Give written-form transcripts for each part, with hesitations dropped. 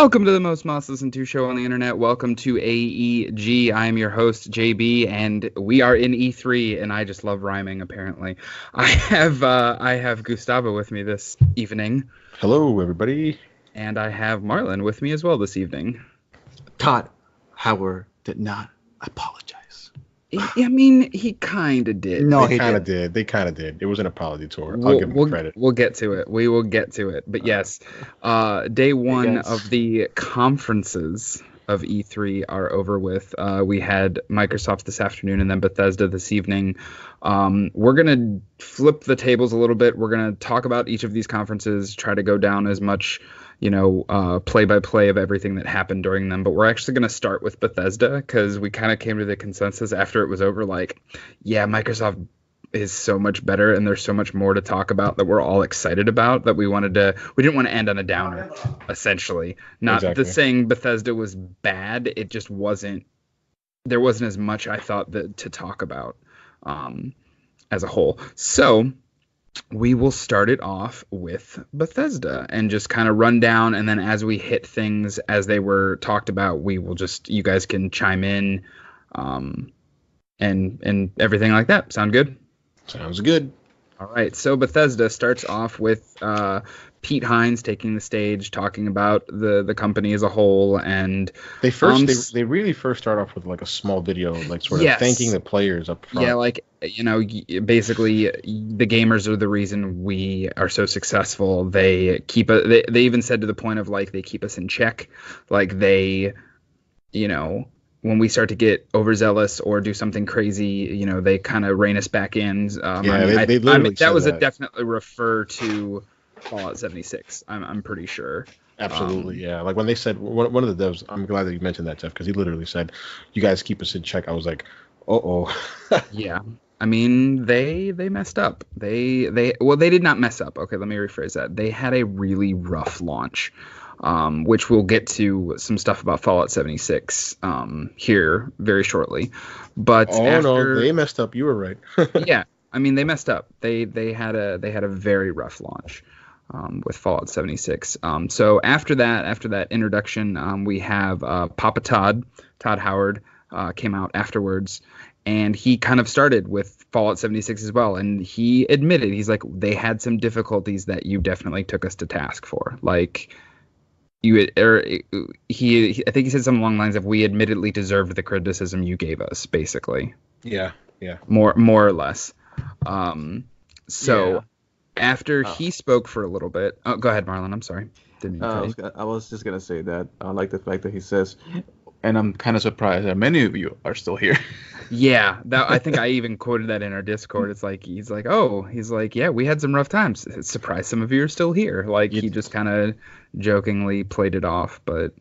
Welcome to the most listened to show on the internet. Welcome to AEG. I am your host, JB, and we are in E3, and I just love rhyming, apparently. I have Gustavo with me this evening. Hello, everybody. And I have Marlon with me as well this evening. Todd Howard did not apologize. I mean, he kind of did. No, he kind of did. They kind of did. It was an apology tour. I'll give him credit. We'll get to it. We will get to it. But yes, day one of the conferences of E3 are over with. We had Microsoft this afternoon and then Bethesda this evening. We're going to flip the tables a little bit. We're going to talk about each of these conferences, try to go down as much play-by-play of everything that happened during them. But we're actually going to start with Bethesda because we kind of came to the consensus after it was over, like, yeah, Microsoft is so much better and there's so much more to talk about that we're all excited about that we didn't want to end on a downer, essentially. Not exactly. Saying Bethesda was bad, it just wasn't, there wasn't as much I thought to talk about as a whole. So we will start it off with Bethesda and just kind of run down, and then as we hit things as they were talked about, we will just, you guys can chime in and everything like that. Sound good? Sounds good. All right, so Bethesda starts off with Pete Hines taking the stage, talking about the company as a whole, and they really first start off with like a small video, like sort of thanking the players up front. Yeah, like, basically the gamers are the reason we are so successful. They keep they even said to the point of like they keep us in check, like they, when we start to get overzealous or do something crazy, they kind of rein us back in. That was definitely refer to Fallout 76. I'm pretty sure. Absolutely, yeah. Like when they said, one of the devs, I'm glad that you mentioned that, Jeff, because he literally said, "You guys keep us in check." I was like, "Uh-oh." Yeah. I mean, they messed up. They did not mess up. Okay, let me rephrase that. They had a really rough launch. Which we'll get to some stuff about Fallout 76 here very shortly. But no, they messed up. You were right. Yeah, I mean, they messed up. They had a very rough launch with Fallout 76. So after that introduction, we have Papa Todd Howard came out afterwards, and he kind of started with Fallout 76 as well, and he admitted, he's like, they had some difficulties that you definitely took us to task for, like. I think he said something along the lines of, we admittedly deserved the criticism you gave us, basically. Yeah. More or less. After he spoke for a little bit. Oh, go ahead, Marlon. I'm sorry. I was just gonna say that I like the fact that he says, and I'm kind of surprised that many of you are still here. Yeah, I think I even quoted that in our Discord. It's like he's like, yeah, we had some rough times. It's surprised some of you are still here. Like, he just kind of jokingly played it off, but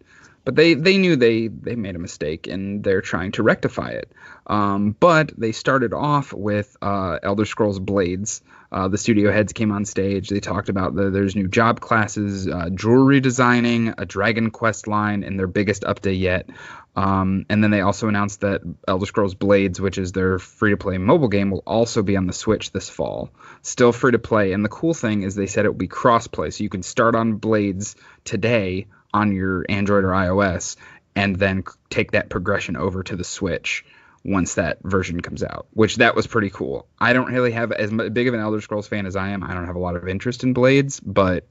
they knew they made a mistake and they're trying to rectify it. But they started off with Elder Scrolls Blades. The studio heads came on stage. They talked about there's new job classes, jewelry designing, a Dragon Quest line, and their biggest update yet. And then they also announced that Elder Scrolls Blades, which is their free-to-play mobile game, will also be on the Switch this fall. Still free-to-play. And the cool thing is they said it will be cross-play, so you can start on Blades today on your Android or iOS and then take that progression over to the Switch once that version comes out, which that was pretty cool. I don't really have as big of an Elder Scrolls fan as I am. I don't have a lot of interest in Blades, but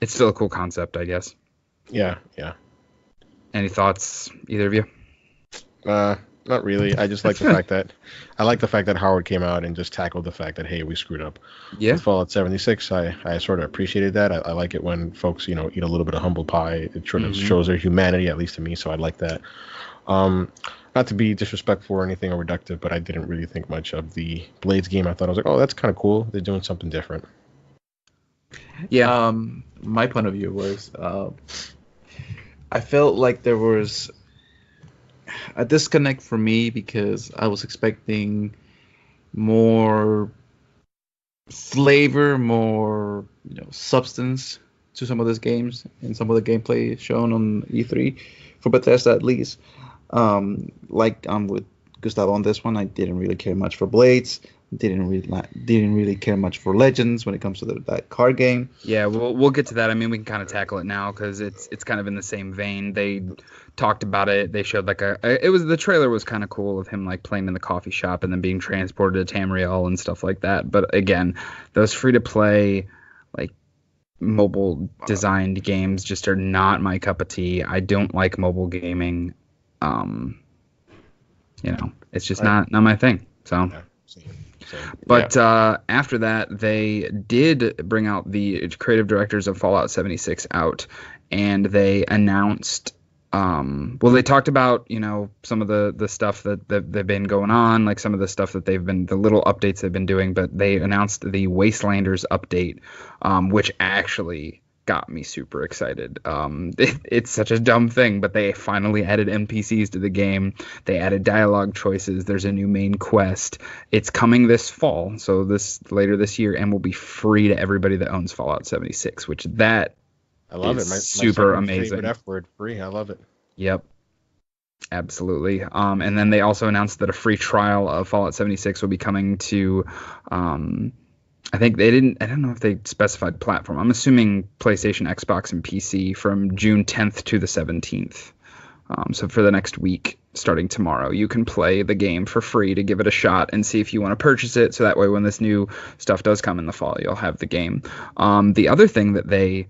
it's still a cool concept, I guess. Yeah. Any thoughts, either of you? Not really. I just like the fact that Howard came out and just tackled the fact that, hey, we screwed up. Yeah. With Fallout 76, I sort of appreciated that. I like it when folks, eat a little bit of humble pie. It sort of shows their humanity, at least to me. So I like that. Not to be disrespectful or anything or reductive, but I didn't really think much of the Blades game. I thought, I was like, oh, that's kind of cool. They're doing something different. Yeah. My point of view was, I felt like there was a disconnect for me because I was expecting more flavor, more substance to some of these games and some of the gameplay shown on E3 for Bethesda, at least. Like I'm with Gustavo on this one. I didn't really care much for Blades. Didn't really care much for Legends when it comes to that card game. Yeah, we'll get to that. I mean, we can kind of tackle it now because it's kind of in the same vein. They talked about it. They showed the trailer was kind of cool of him like playing in the coffee shop and then being transported to Tamriel and stuff like that. But again, those free to play like mobile designed games just are not my cup of tea. I don't like mobile gaming. It's just not my thing. So. Yeah, same. But after that, they did bring out the creative directors of Fallout 76 out, and they announced. They talked about some of the stuff that they've been going on, like some of the stuff that the little updates they've been doing. But they announced the Wastelanders update, which actually got me super excited. It's such a dumb thing, but they finally added NPCs to the game. They added dialogue choices. There's a new main quest. It's coming this fall, so later this year, and will be free to everybody that owns Fallout 76, which I love it. Super amazing. Favorite F word, free. I love it. Yep. Absolutely. And then they also announced that a free trial of Fallout 76 will be coming to I think I don't know if they specified platform. I'm assuming PlayStation, Xbox, and PC from June 10th to the 17th. So for the next week, starting tomorrow, you can play the game for free to give it a shot and see if you want to purchase it. So that way, when this new stuff does come in the fall, you'll have the game. The other thing that they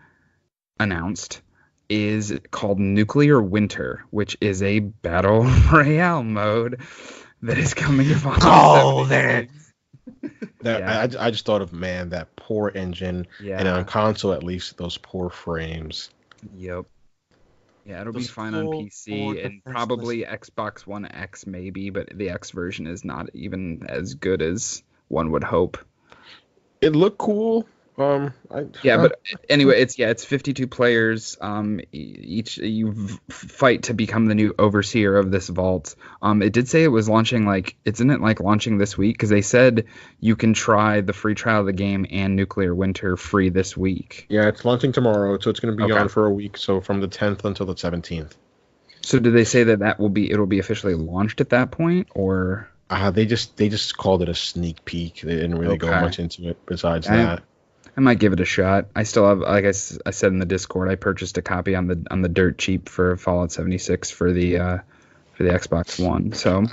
announced is called Nuclear Winter, which is a battle royale mode that is coming to Fallout 76. I just thought of that poor engine, and on console at least those poor frames. Yep. Yeah, it'll be fine on PC and probably Xbox One X maybe, but the X version is not even as good as one would hope. It looked cool. But anyway, it's 52 players. Each you fight to become the new overseer of this vault. It did say it was launching launching this week, because they said you can try the free trial of the game and Nuclear Winter free this week. Yeah, it's launching tomorrow, so it's going to be on for a week. So from the 10th until the 17th. So did they say that it'll be officially launched at that point, or? They just called it a sneak peek. They didn't really go much into it besides that. I might give it a shot. I still have, like I said in the Discord, I purchased a copy on the dirt cheap for Fallout 76 for the Xbox One. So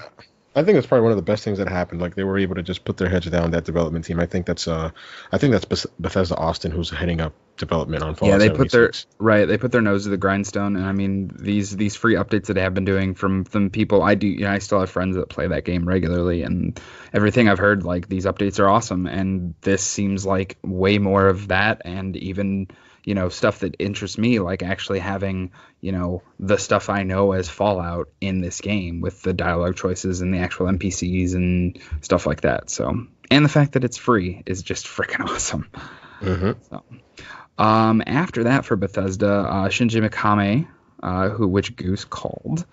I think that's probably one of the best things that happened. Like, they were able to just put their heads down, that development team. I think that's Bethesda Austin, who's heading up development on Fallout 76. They put their nose to the grindstone. And I mean, these free updates that they have been doing from people, I still have friends that play that game regularly, and everything I've heard, like, these updates are awesome, and this seems like way more of that, and even stuff that interests me, like actually having, the stuff I know as Fallout in this game with the dialogue choices and the actual NPCs and stuff like that. So, and the fact that it's free is just freaking awesome. Mm-hmm. So, after that for Bethesda, Shinji Mikami, which Goose called,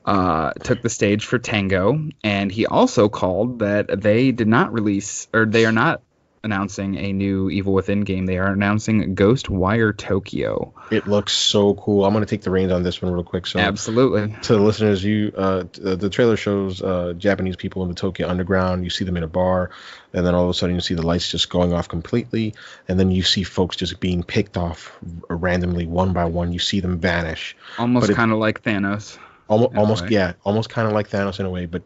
took the stage for Tango, and he also called that they did not release, or they are not announcing a new Evil Within game. They are announcing Ghostwire Tokyo. It looks so cool. I'm going to take the reins on this one real quick. So absolutely. To the listeners, the trailer shows Japanese people in the Tokyo underground. You see them in a bar, and then all of a sudden you see the lights just going off completely, and then you see folks just being picked off randomly one by one. You see them vanish. Almost kind of like Thanos. Almost kind of like Thanos in a way, but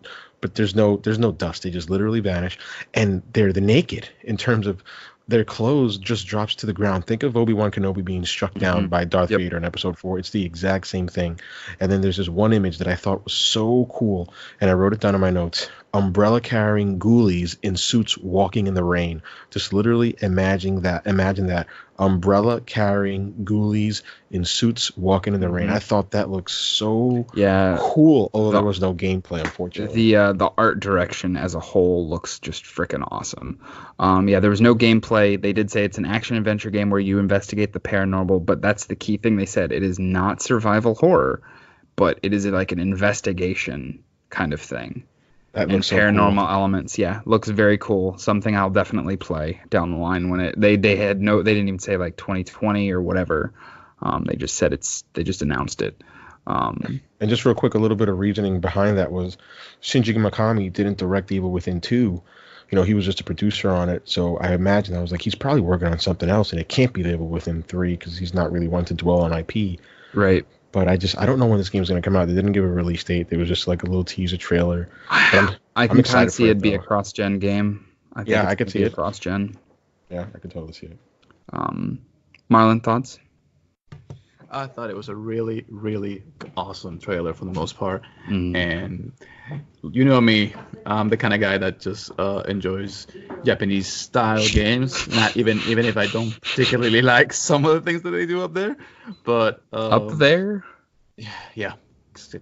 there's no dust. They just literally vanish, and they're naked in terms of their clothes just drops to the ground. Think of Obi-Wan Kenobi being struck down by Darth Vader in Episode 4. It's the exact same thing. And then there's this one image that I thought was so cool, and I wrote it down in my notes. Umbrella-carrying ghoulies in suits walking in the rain. Just literally imagine that. Umbrella-carrying ghoulies in suits walking in the rain. I thought that looked so cool, although there was no gameplay, unfortunately. The art direction as a whole looks just freaking awesome. There was no gameplay. They did say it's an action-adventure game where you investigate the paranormal, but that's the key thing they said. It is not survival horror, but it is like an investigation kind of thing. That looks and paranormal so cool. elements, looks very cool. Something I'll definitely play down the line when they didn't even say like 2020 or whatever. They just said they just announced it. And just real quick, a little bit of reasoning behind that was Shinji Mikami didn't direct Evil Within 2. He was just a producer on it. So I imagine, I was like, he's probably working on something else, and it can't be the Evil Within 3 because he's not really one to dwell on IP. Right. But I don't know when this game's going to come out. They didn't give a release date. It was just like a little teaser trailer. I can kind of see it'd be a cross-gen game. I could see it. Cross-gen. Yeah, I could totally see it. Marlon, thoughts? I thought it was a really, really awesome trailer for the most part. And you know me, I'm the kind of guy that just enjoys Japanese style games. Not even if I don't particularly like some of the things that they do up there. But up there? Yeah.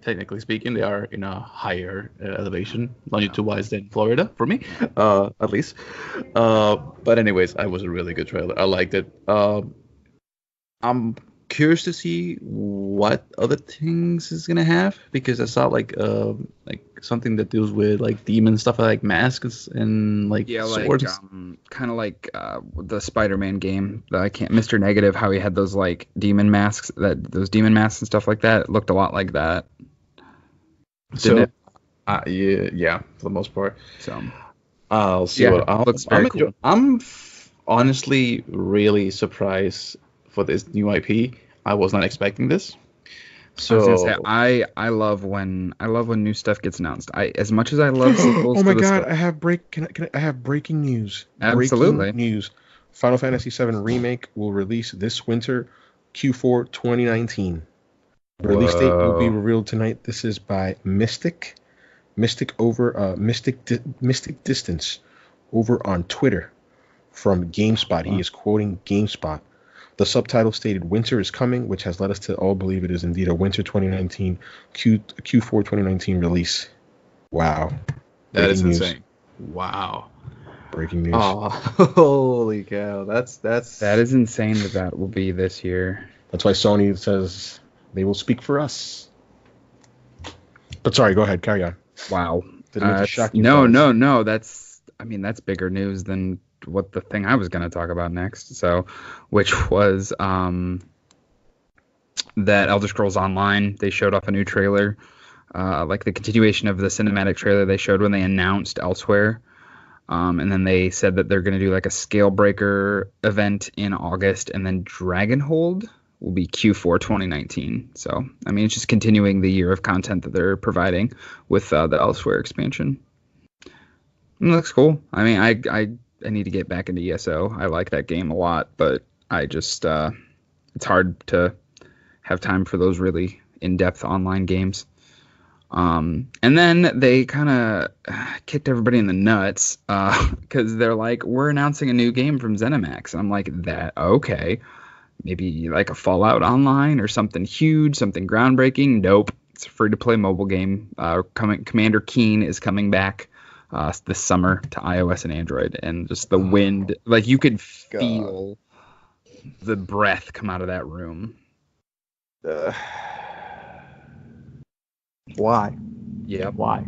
Technically speaking, they are in a higher elevation, longitude-wise, than Florida, for me, at least. But anyways, it was a really good trailer. I liked it. I'm curious to see what other things it's gonna have, because I saw like something that deals with like demon stuff, like masks and like swords. Kind of like the Spider-Man game. Mr. Negative, how he had those like demon masks, those demon masks and stuff like that. It looked a lot like that. So yeah, for the most part. So I'll see looks very cool. I'm honestly really surprised for this new IP. I was not expecting this. So I was gonna say, I love when new stuff gets announced. As much as I love sequels. Oh my god! I have I have breaking news. Absolutely. Breaking news. Final Fantasy VII Remake will release this winter, Q4 2019. Release date will be revealed tonight. This is by Mystic Distance over on Twitter from GameSpot. He is quoting GameSpot. The subtitle stated, "Winter is coming," which has led us to all believe it is indeed a winter 2019 Q4 2019 release. Wow. That is insane. Wow. Breaking news. Oh, holy cow. That is insane that will be this year. That's why Sony says they will speak for us. But sorry, go ahead, carry on. Wow. Shock you no. That's bigger news than what the thing I was going to talk about next. So, which was that Elder Scrolls Online. They showed off a new trailer, like the continuation of the cinematic trailer they showed when they announced Elsewhere. And then they said that they're going to do like a Scalebreaker event in August, and then Dragonhold will be Q4 2019. So, it's just continuing the year of content that they're providing with the Elsewhere expansion. It looks cool. I need to get back into ESO. I like that game a lot, but I just it's hard to have time for those really in-depth online games. And then they kind of kicked everybody in the nuts because they're like, we're announcing a new game from ZeniMax. And I'm like, okay. Maybe like a Fallout Online or something huge, something groundbreaking. Nope. It's a free-to-play mobile game. Commander Keen is coming back this summer to iOS and Android, and just the wind, like you could feel the breath come out of that room. Why? Yeah. Why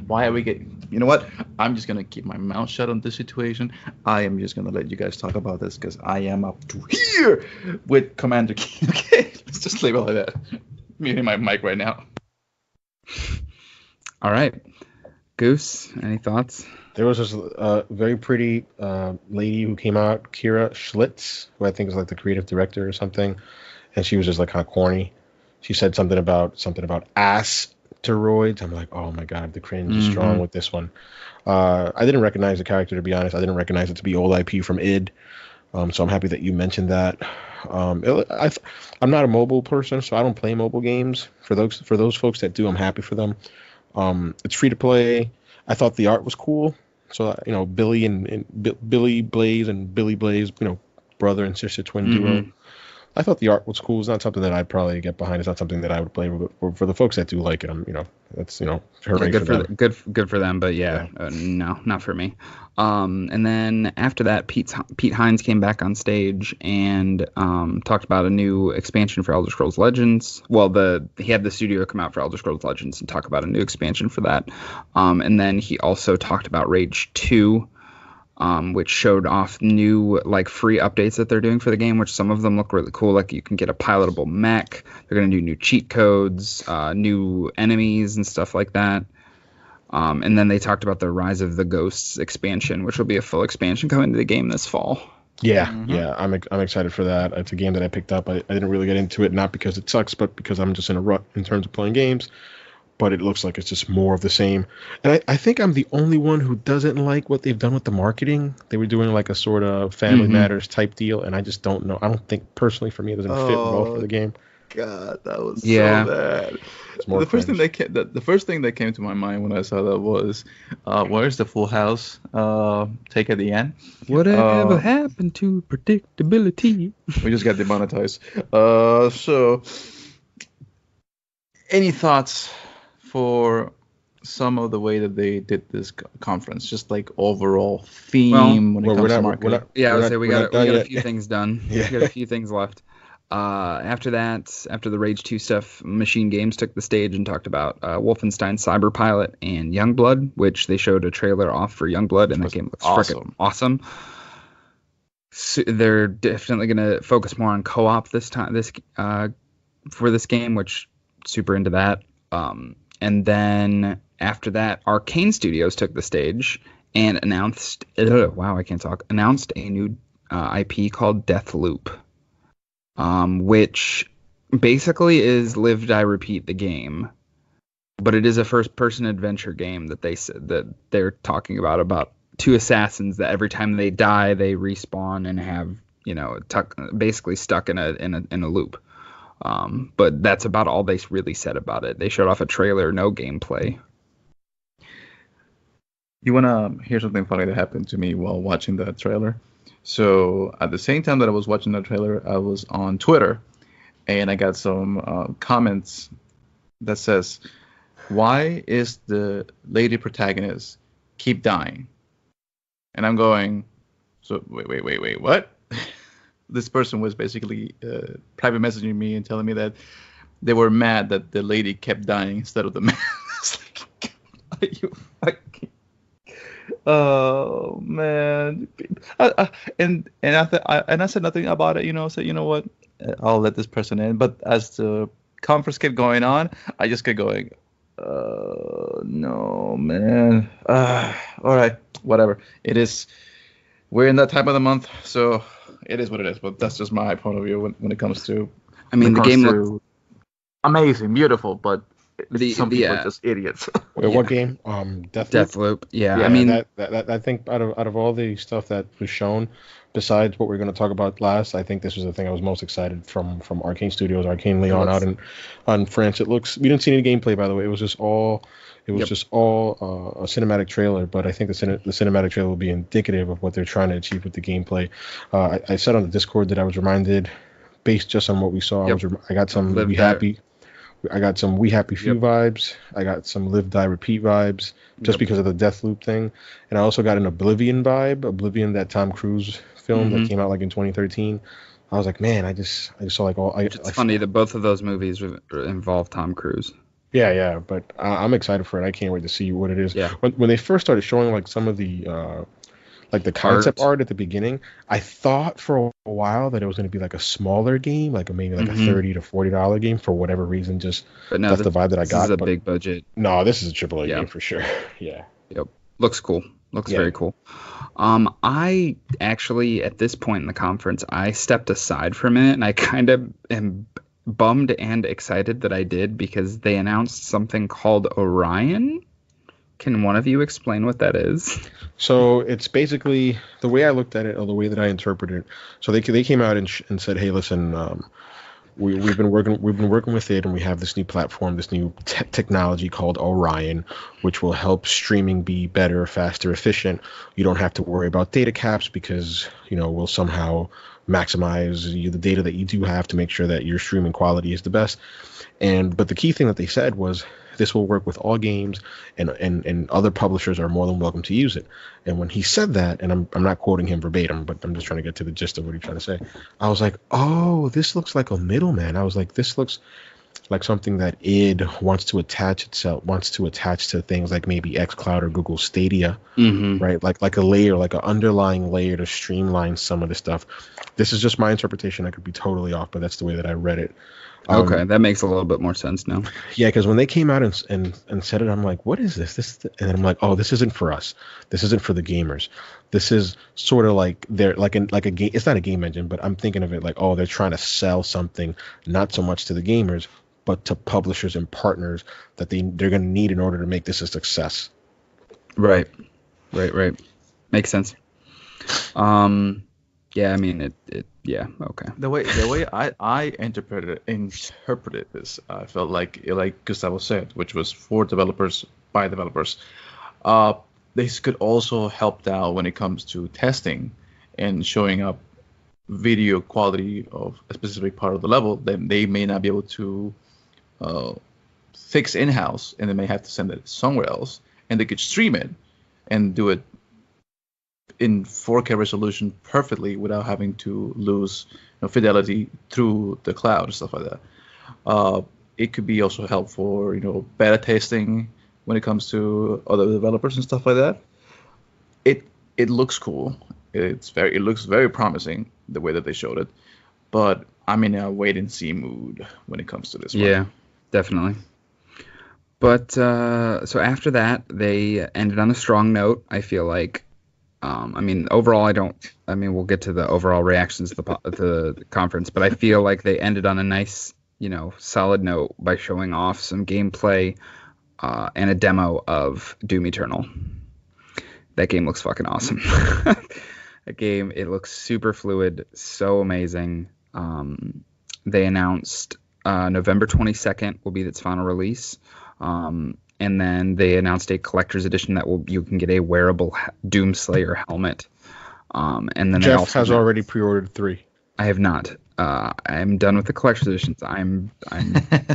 are we getting? You know what? I'm just gonna keep my mouth shut on this situation. I am just gonna let you guys talk about this because I am up to here with Commander Keen. Okay, let's just leave it like that. Muting my mic right now. All right. Goose, any thoughts? There was this very pretty lady who came out, Kira Schlitz, who I think is like the creative director or something, and she was just like kind of corny. She said something about asteroids. I'm like, oh my god, the cringe is strong with this one. I didn't recognize the character, to be honest. I didn't recognize it to be old IP from id. So I'm happy that you mentioned that. I'm not a mobile person, so I don't play mobile games. For those folks that do, I'm happy for them. It's free to play. I thought the art was cool. So Billy Blaze and Billy Blaze, brother and sister twin duo. I thought the art was cool. It's not something that I'd probably get behind. It's not something that I would play. But for the folks that do like it, that's good for them. But no, not for me. And then after that, Pete Hines came back on stage and talked about a new expansion for Elder Scrolls Legends. Well, he had the studio come out for Elder Scrolls Legends and talk about a new expansion for that. And then he also talked about Rage 2. which showed off new like free updates that they're doing for the game, which some of them look really cool. Like you can get a pilotable mech. They're going to do new cheat codes, new enemies and stuff like that. And then they talked about the Rise of the Ghosts expansion, which will be a full expansion coming to the game this fall. Yeah, I'm excited for that. It's a game that I picked up. I didn't really get into it, not because it sucks, but because I'm just in a rut in terms of playing games. But it looks like it's just more of the same. And I think I'm the only one who doesn't like what they've done with the marketing. They were doing like a sort of Family Matters type deal, and I just don't know. I don't think personally for me it doesn't fit well for the game. God, that was so bad. The first thing that came to my mind when I saw that was, where's the Full House take at the end? Whatever happened to predictability? We just got demonetized. So, any thoughts for some of the way that they did this conference? Just like overall theme when it comes to marketing. We got a few things done. Yeah. We got a few things left. After the Rage 2 stuff, Machine Games took the stage and talked about Wolfenstein Cyberpilot and Youngblood, which they showed a trailer off for Youngblood, and that game looks freaking awesome. So they're definitely going to focus more on co-op this time, for this game, which super into that. And then after that, Arcane Studios took the stage and announced a new IP called Deathloop. Which basically is Live, Die, Repeat the game, but it is a first-person adventure game that they said that they're talking about two assassins that every time they die they respawn and have basically stuck in a loop. But that's about all they really said about it. They showed off a trailer, no gameplay. You wanna hear something funny that happened to me while watching that trailer? So at the same time that I was watching that trailer, I was on Twitter, and I got some comments that says, "Why is the lady protagonist keep dying?" And I'm going, so wait, what? This person was basically private messaging me and telling me that they were mad that the lady kept dying instead of the man. It's like, are you fucking... Oh man, and I said nothing about it, said, you know what, I'll let this person in. But as the conference kept going on, I just kept going, no man, all right, whatever it is. We're in that time of the month, so it is what it is. But that's just my point of view when it comes to. I mean, the game looks amazing, beautiful, but some people are just idiots. Wait, what game? Deathloop. Yeah, I mean, that I think out of all the stuff that was shown, besides what we're going to talk about last, I think this was the thing I was most excited from Arcane Studios, Arcane Lyon out on France. It looks. We didn't see any gameplay, by the way. It was just all a cinematic trailer. But I think the cinematic trailer will be indicative of what they're trying to achieve with the gameplay. I said on the Discord that I was reminded, based just on what we saw, I got some I got some We Happy Few vibes. I got some Live, Die, Repeat vibes, just because of the Deathloop thing. And I also got an Oblivion vibe. Oblivion, that Tom Cruise film that came out like in 2013. I was like, man, I just saw like all. It's funny that both of those movies involve Tom Cruise. Yeah, but I'm excited for it. I can't wait to see what it is. Yeah. When they first started showing like some of the like the concept art at the beginning, I thought for a while that it was going to be like a smaller game, like maybe like a $30 to $40 game for whatever reason. But no, that's the vibe that I got. This is a big budget. No, this is a AAA game for sure. Yeah. Yep. Looks cool. Looks very cool. I actually, at this point in the conference, I stepped aside for a minute, and I kind of am bummed and excited that I did, because they announced something called Orion. Can one of you explain what that is? So it's basically, the way I looked at it, or the way that I interpreted it. So they came out and said, hey, listen, we've been working with it, and we have this new platform, this new technology called Orion, which will help streaming be better, faster, efficient. You don't have to worry about data caps, because we'll somehow maximize the data that you do have to make sure that your streaming quality is the best. But the key thing that they said was, this will work with all games, and other publishers are more than welcome to use it. And when he said that, and I'm not quoting him verbatim, but I'm just trying to get to the gist of what he's trying to say, I was like, oh, this looks like a middleman. I was like, this looks like something that id wants to attach to things like maybe xCloud or Google Stadia, right? Like a layer, like an underlying layer to streamline some of the stuff. This is just my interpretation. I could be totally off, but that's the way that I read it. Okay, that makes a little bit more sense now. Yeah, because when they came out and said it, I'm like, what is this? And then I'm like, oh, this isn't for us. This isn't for the gamers. This is sort of like they're like a game. It's not a game engine, but I'm thinking of it like, oh, they're trying to sell something, not so much to the gamers, but to publishers and partners that they're going to need in order to make this a success. Right. Makes sense. Yeah, I mean it. Yeah, okay. The way I interpreted this, I felt like Gustavo said, which was for developers by developers. This could also help out when it comes to testing and showing up video quality of a specific part of the level that they may not be able to fix in-house, and they may have to send it somewhere else, and they could stream it and do it in 4K resolution perfectly without having to lose fidelity through the cloud and stuff like that. It could be also help for beta testing when it comes to other developers and stuff like that. It looks cool. It looks very promising the way that they showed it, but I'm in a wait and see mood when it comes to this one. Yeah, definitely. But so after that, they ended on a strong note. I feel like. I mean, overall, we'll get to the overall reactions to the conference, but I feel like they ended on a nice, solid note by showing off some gameplay and a demo of Doom Eternal. That game looks fucking awesome. It looks super fluid, so amazing. They announced November 22nd will be its final release. And then they announced a collector's edition that you can get a wearable Doomslayer helmet. And then Jeff has already pre-ordered 3. I have not. I'm done with the collector's editions. I'm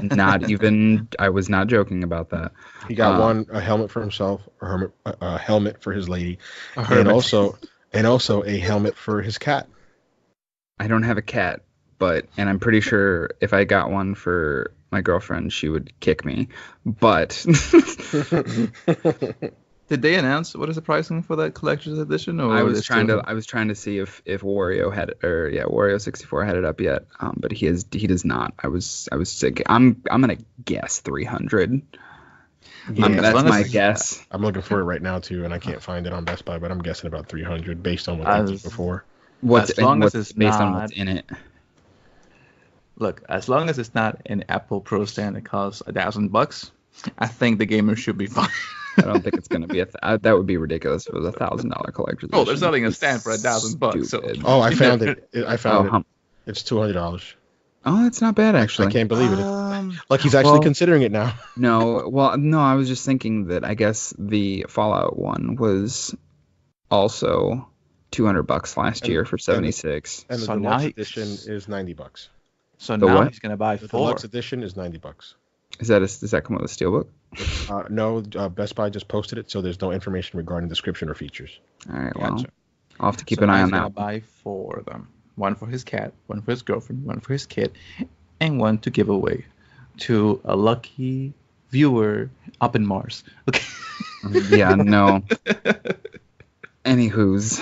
not even. I was not joking about that. He got a helmet for himself, a helmet for his lady, and also a helmet for his cat. I don't have a cat, and I'm pretty sure if I got one for my girlfriend, she would kick me. But did they announce what is the pricing for that collector's edition? Or I was trying to see if Wario had it, or Wario 64 had it up yet. But he does not. I was sick. I'm gonna guess 300. Yeah, that's my guess. I'm looking for it right now too, and I can't find it on Best Buy, but I'm guessing about 300 based on what I did before. What's on what's in it? Look, as long as it's not an Apple Pro stand that costs $1,000, I think the gamer should be fine. I don't think it's going to be that would be ridiculous if it was $1,000 collector's edition. Oh, they're selling a stand for $1,000. So. Oh, I found it. It. It's $200. Oh, that's not bad actually. I can't believe it. Like he's actually considering it now. No, I was just thinking that I guess the Fallout one was also $200 last year for 76. And the deluxe edition is $90. So now he's going to buy 4. The deluxe edition is $90. Does that come with a steelbook? No, Best Buy just posted it, so there's no information regarding description or features. All right, well, I'll have to keep an eye on that. He's going to buy 4 of them. One for his cat, one for his girlfriend, one for his kid, and one to give away to a lucky viewer up in Mars. Okay. Yeah, no. Anywho's,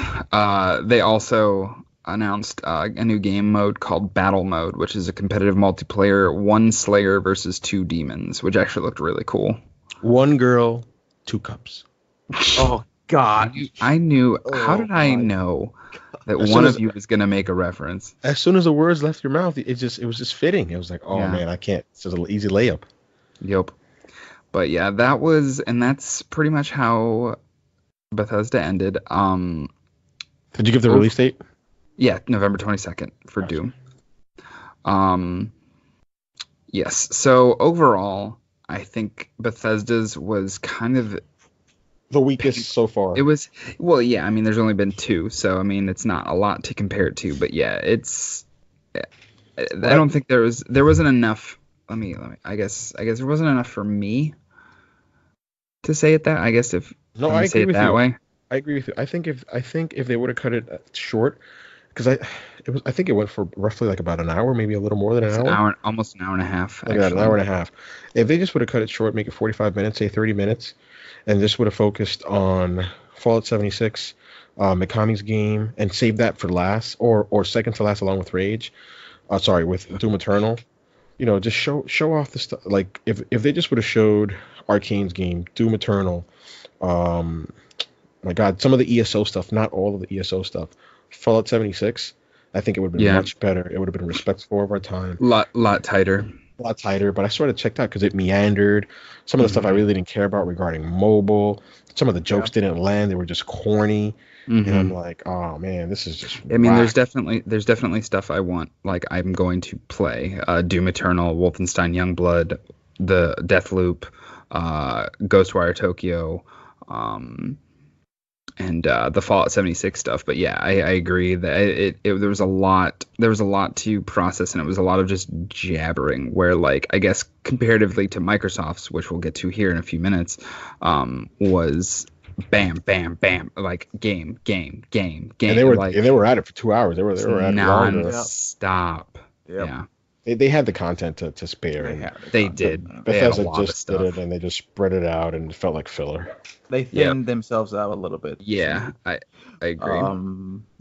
they also announced a new game mode called Battle Mode, which is a competitive multiplayer 1 Slayer versus 2 demons, which actually looked really cool. 1 girl, 2 cups. Oh God! I knew. How did I know that one of you was gonna make a reference? As soon as the words left your mouth, it was just fitting. It was like, man, I can't. It's just an easy layup. Yep. But yeah, that's pretty much how Bethesda ended. Did you give the release date? Yeah, November 22nd for Doom. Yes. So overall, I think Bethesda's was kind of the weakest so far. It was, well, yeah. I mean, there's only been 2, so I mean, it's not a lot to compare it to. But yeah, it's. I don't think there wasn't enough. Let me. I guess there wasn't enough for me to say it that. I guess if I say it that way. I agree with you. I think if they would have cut it short, because I think it went for roughly like about an hour, maybe a little more than an hour. Almost an hour and a half. Like an hour and a half. If they just would have cut it short, make it 45 minutes, say 30 minutes, and just would have focused on Fallout 76, Mikami's game, and saved that for last, or second to last, along with Rage. Sorry, with Doom Eternal. Just show off the stuff. Like if they just would have showed Arcane's game, Doom Eternal, my God, some of the ESO stuff, not all of the ESO stuff. Fallout 76, I think it would have been much better. It would have been respectful of our time. Lot tighter. A lot tighter, but I sort of checked out because it meandered. Some of the stuff I really didn't care about regarding mobile. Some of the jokes didn't land. They were just corny. And I'm like, oh man, this is just I mean, there's definitely stuff I want. Like, I'm going to play Doom Eternal, Wolfenstein Youngblood, the Deathloop, Ghostwire Tokyo, and the Fallout 76 stuff. But yeah, I agree that there was a lot to process, and it was a lot of just jabbering, where, like, I guess comparatively to Microsoft's, which we'll get to here in a few minutes, was bam, bam, bam, like game. And they were at it for 2 hours. They were at it non-stop. Yep. Yeah. They had the content to spare. They did. Bethesda just did it, and they just spread it out, and it felt like filler. They thinned themselves out a little bit. Yeah, I agree.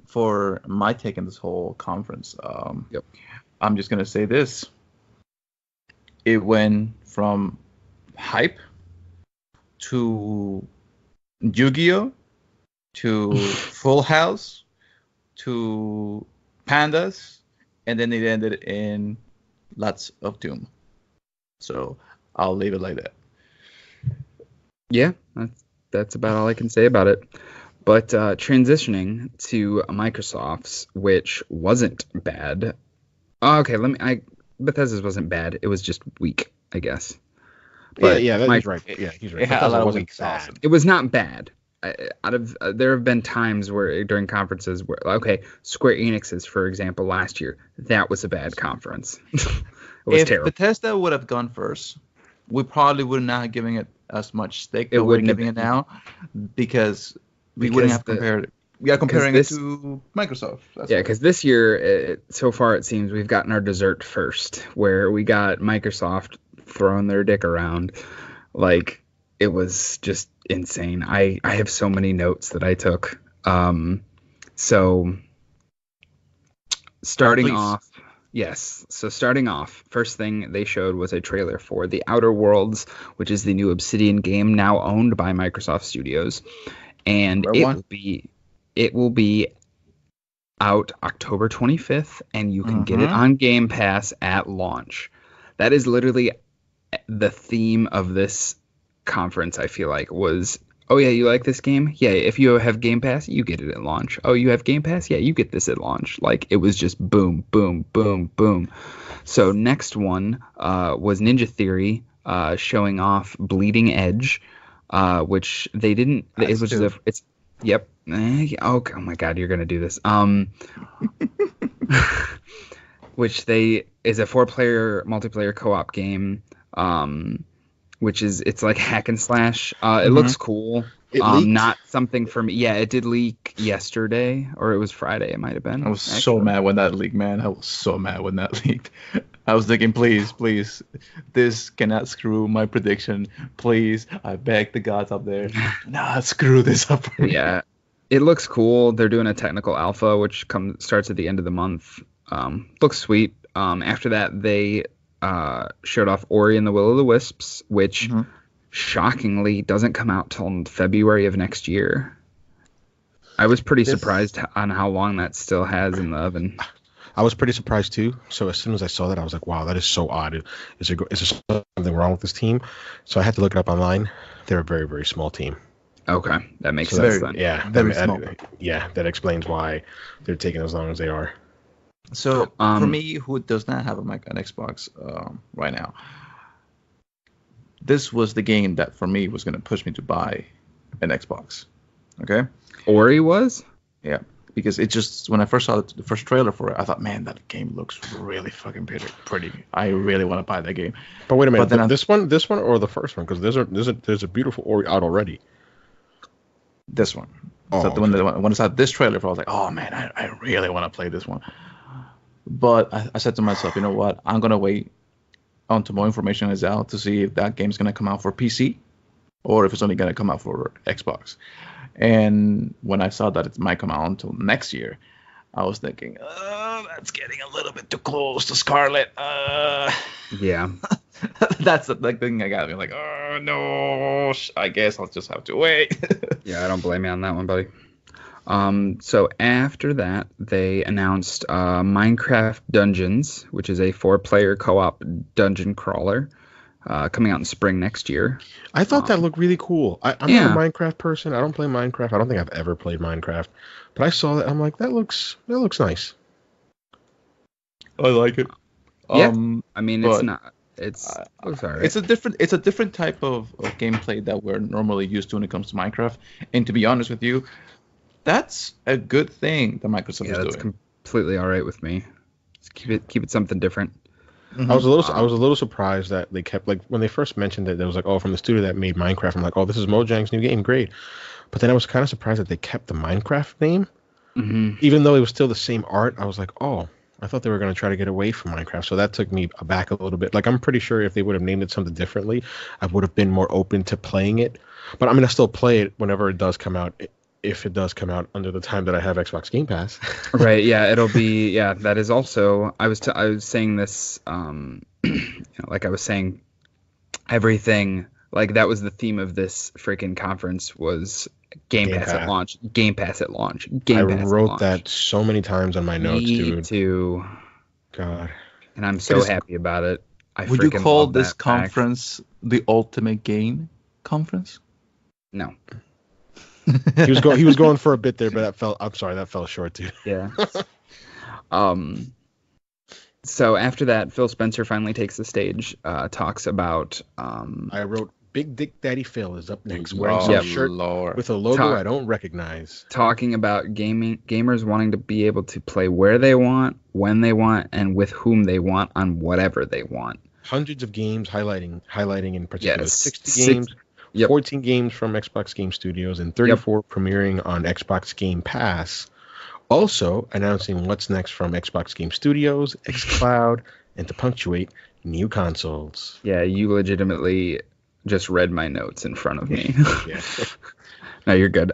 For my take in this whole conference, I'm just gonna say this: it went from hype to Yu-Gi-Oh, to Full House, to Pandas, and then it ended in lots of Doom. So I'll leave it like that. Yeah, that's about all I can say about it. But transitioning to Microsoft's, which wasn't bad. Okay, Bethesda's wasn't bad. It was just weak, I guess. But he's right. Yeah, he's right. It had a lot of weak sauce. It was not bad. There have been times where during conferences where, Square Enix's, for example, last year, that was a bad conference. It was terrible. If Bethesda would have gone first, we probably would not have given it as much stake that we're giving it now, because we wouldn't have compared it. We are comparing it to Microsoft. Because this year, so far it seems we've gotten our dessert first, where we got Microsoft throwing their dick around. Like, it was just insane. I have so many notes that I took. So starting off, first thing they showed was a trailer for The Outer Worlds, which is the new Obsidian game now owned by Microsoft Studios, and it will be out October 25th, and you can get it on Game Pass at launch. That is literally the theme of this conference, I feel like, was, oh yeah, you like this game? Yeah, if you have Game Pass, you get it at launch. Oh, you have Game Pass? Yeah, you get this at launch. Like, it was just boom, boom, boom, boom. So next one was Ninja Theory showing off Bleeding Edge, which they didn't. Yep. Oh my God, you're gonna do this. Which is a 4-player multiplayer co-op game. Which it's like hack and slash. It looks cool. Not something for me. Yeah, it did leak yesterday, or it was Friday. It might have been. I was so mad when that leaked, man. I was so mad when that leaked. I was thinking, please, this cannot screw my prediction. Please, I beg the gods up there, do not screw this up for me. Yeah, it looks cool. They're doing a technical alpha, which starts at the end of the month. Looks sweet. After that, they showed off Ori and the Will of the Wisps, which shockingly doesn't come out till February of next year. I was pretty surprised on how long that still has in the oven. I was pretty surprised too. So as soon as I saw that, I was like, wow, that is so odd. Is there something wrong with this team? So I had to look it up online. They're a very, very small team. Okay, that makes sense then. Yeah, very small. That explains why they're taking as long as they are. So for me, who does not have an Xbox right now, this was the game that for me was going to push me to buy an Xbox. Okay. Ori was? Yeah, because it just, when I first saw the first trailer for it, I thought, man, that game looks really fucking pretty. I really want to buy that game. But wait a minute, this one or the first one? Because there's a beautiful Ori out already. This one. So when I saw this trailer, I was like, oh man, I really want to play this one. But I said to myself, you know what? I'm gonna wait until more information is out to see if that game's gonna come out for PC or if it's only gonna come out for Xbox. And when I saw that it might come out until next year, I was thinking, that's getting a little bit too close to Scarlet. Yeah. That's the thing I got. Like, oh no, I guess I'll just have to wait. Yeah, I don't blame you on that one, buddy. So after that, they announced Minecraft Dungeons, which is a 4-player co-op dungeon crawler, coming out in spring next year. I thought that looked really cool. I'm not a Minecraft person. I don't play Minecraft. I don't think I've ever played Minecraft. But I saw that. I'm like, that looks nice. I like it. Yeah. I mean, it's not. It's sorry. It's a different type of gameplay that we're normally used to when it comes to Minecraft. And to be honest with you, that's a good thing that Microsoft is doing. That's completely all right with me. Just keep it something different. Mm-hmm. I was a little surprised that they kept, like, when they first mentioned it, there was like, oh, from the studio that made Minecraft. I'm like, oh, this is Mojang's new game, great. But then I was kind of surprised that they kept the Minecraft name, even though it was still the same art. I was like, oh, I thought they were going to try to get away from Minecraft, so that took me aback a little bit. Like, I'm pretty sure if they would have named it something differently, I would have been more open to playing it. But I mean, I still play it whenever it does come out, if it does come out under the time that I have Xbox Game Pass. Right, yeah, it'll be, yeah, that is also, I was saying this, like I was saying, everything, like that was the theme of this freaking conference was Game Pass at launch. Game Pass at launch. I wrote that so many times on my notes, dude. Me too. God. And I'm so happy about it. Would you call this conference the ultimate game conference? No. He was going for a bit there, but that fell short, dude. Yeah. So after that, Phil Spencer finally takes the stage, talks about I wrote Big Dick Daddy Phil is up next, wearing some shirt with a logo I don't recognize. Talking about gamers wanting to be able to play where they want, when they want, and with whom they want on whatever they want. Hundreds of games highlighting in particular 60 games, 14 games from Xbox Game Studios, and 34 premiering on Xbox Game Pass. Also announcing what's next from Xbox Game Studios, xCloud, and to punctuate, new consoles. Yeah, you legitimately just read my notes in front of me. Yeah. No, you're good.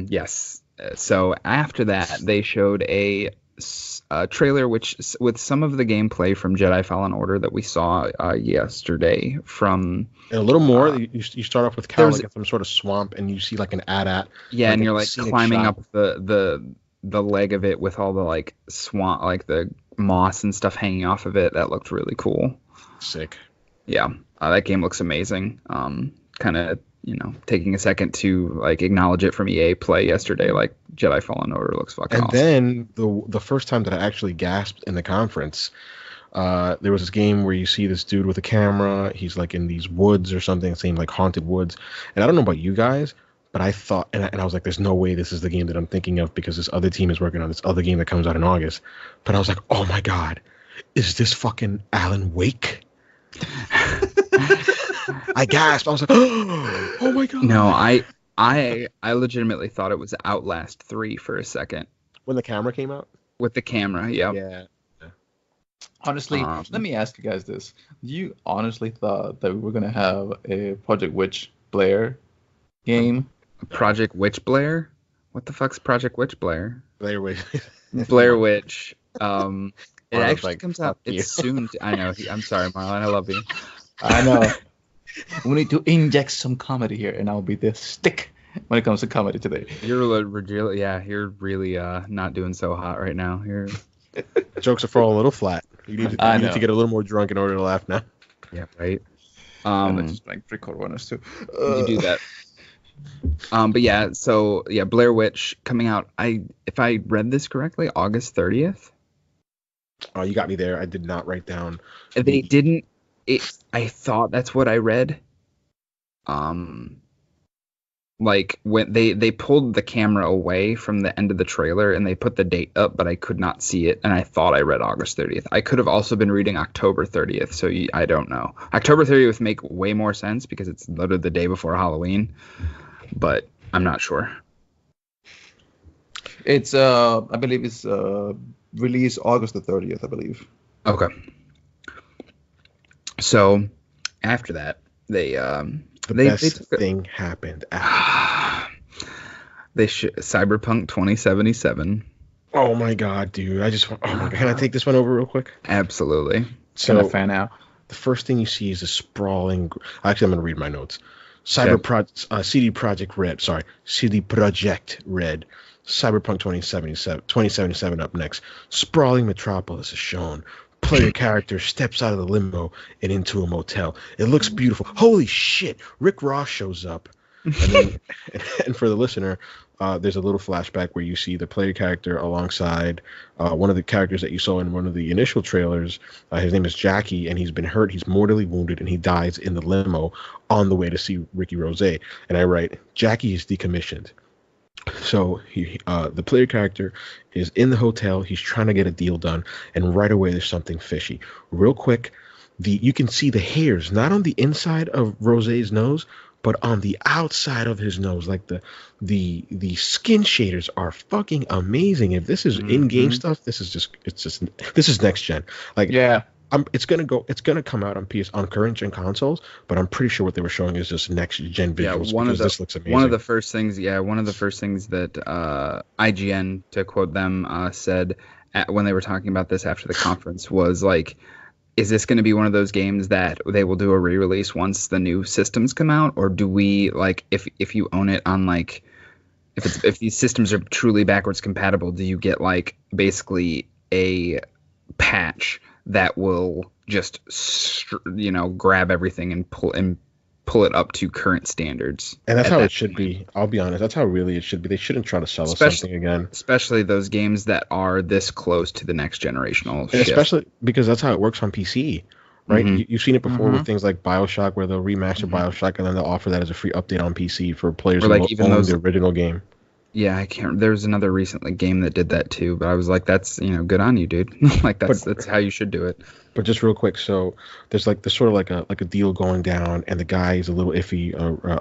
Yes. So after that, they showed a trailer with some of the gameplay from Jedi Fallen Order that we saw yesterday. And a little more. You start off with Cal in some sort of swamp, and you see like an AT-AT. Yeah, and you're like climbing up the leg of it with all the like swamp, like the moss and stuff hanging off of it. That looked really cool. Sick. Yeah, that game looks amazing. Kind of, taking a second to like acknowledge it from EA Play yesterday. Like Jedi Fallen Order looks fucking awesome. And then the first time that I actually gasped in the conference, there was this game where you see this dude with a camera. He's like in these woods or something, same like haunted woods. And I don't know about you guys, but I thought, and I was like, there's no way this is the game that I'm thinking of because this other team is working on this other game that comes out in August. But I was like, oh my God, is this fucking Alan Wake? I gasped. I was like, oh my God. No, I legitimately thought it was Outlast 3 for a second. When the camera came out? With the camera, yep. Yeah. Honestly, let me ask you guys this. Do you honestly thought that we were going to have a Project Witch Blair game? Project Witch Blair? What the fuck's Project Witch Blair? Blair Witch. Blair Witch. It actually comes out. It's soon. I know. I'm sorry, Marlon. I love you. I know. We need to inject some comedy here, and I'll be the stick when it comes to comedy today. You're really not doing so hot right now. Jokes are falling a little flat. You need to get a little more drunk in order to laugh now. Yeah, right. And I just drank 3 Coronas too. You do that. But yeah, so yeah, Blair Witch coming out. If I read this correctly, August 30th. Oh, you got me there. I did not write down. They didn't. I thought that's what I read. Like when they pulled the camera away from the end of the trailer and they put the date up, but I could not see it, and I thought I read August 30th. I could have also been reading October 30th, so I don't know. October 30th would make way more sense because it's literally the day before Halloween, but I'm not sure. It's I believe it's released August the 30th, I believe. Okay. So after that, they best thing happened after Cyberpunk 2077. Oh my god, dude! Oh my god, can I take this one over real quick? Absolutely. So kind of fan out. The first thing you see is a sprawling. Actually, I'm gonna read my notes. CD Projekt Red. Cyberpunk 2077 up next. Sprawling metropolis is shown. Player character steps out of the limo and into a motel. It looks beautiful. Holy shit! Rick Ross shows up. And then, and for the listener, there's a little flashback where you see the player character alongside one of the characters that you saw in one of the initial trailers. His name is Jackie, and he's been hurt. He's mortally wounded, and he dies in the limo on the way to see Ricky Rose. And I write, Jackie is decommissioned. So the player character is in the hotel. He's trying to get a deal done, and right away there's something fishy. Real quick, you can see the hairs not on the inside of Rose's nose, but on the outside of his nose. Like the skin shaders are fucking amazing. If this is in-game stuff, this is next gen. Like yeah. It's gonna come out on current gen consoles, but I'm pretty sure what they were showing is just next gen visuals. Yeah, this looks amazing. One of the first things that IGN, to quote them, said when they were talking about this after the conference was like, is this going to be one of those games that they will do a re-release once the new systems come out, or do we like if you own it on like if these systems are truly backwards compatible, do you get like basically a patch that will just grab everything and pull it up to current standards? And that's how it should be. I'll be honest, that's how really it should be. They shouldn't try to sell us something again. Especially those games that are this close to the next generational shift. Especially because that's how it works on PC, right? You've seen it before with things like BioShock, where they'll remaster BioShock and then they'll offer that as a free update on PC for players who own the original game. Yeah, I can't. There was another recent game that did that too, but I was like, "That's good on you, dude." Like that's how you should do it. But just real quick, so there's sort of like a deal going down, and the guy is a little iffy.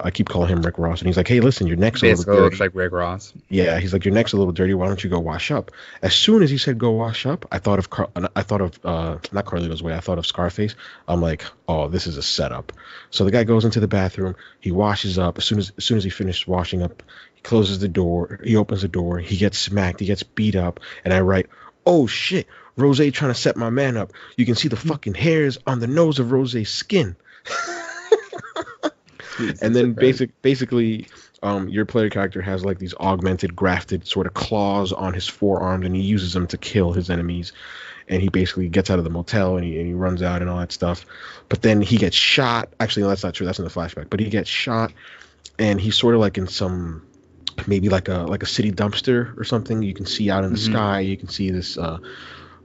I keep calling him Rick Ross, and he's like, "Hey, listen, your neck's a little dirty." Looks like Rick Ross. Yeah, he's like, "Your neck's a little dirty. Why don't you go wash up?" As soon as he said go wash up, I thought of not Carlito's Way. I thought of Scarface. I'm like, "Oh, this is a setup." So the guy goes into the bathroom. He washes up. As soon as he finishes washing up, closes the door, he opens the door, he gets smacked, he gets beat up, and I write, oh shit, Rose trying to set my man up. You can see the fucking hairs on the nose of Rose's skin. And then basically your player character has like these augmented, grafted sort of claws on his forearms, and he uses them to kill his enemies. And he basically gets out of the motel and he runs out and all that stuff. But then he gets shot. Actually, no, that's not true. That's in the flashback. But he gets shot, and he's sort of like in some, maybe like a city dumpster or something. You can see out in the sky. You can see this oh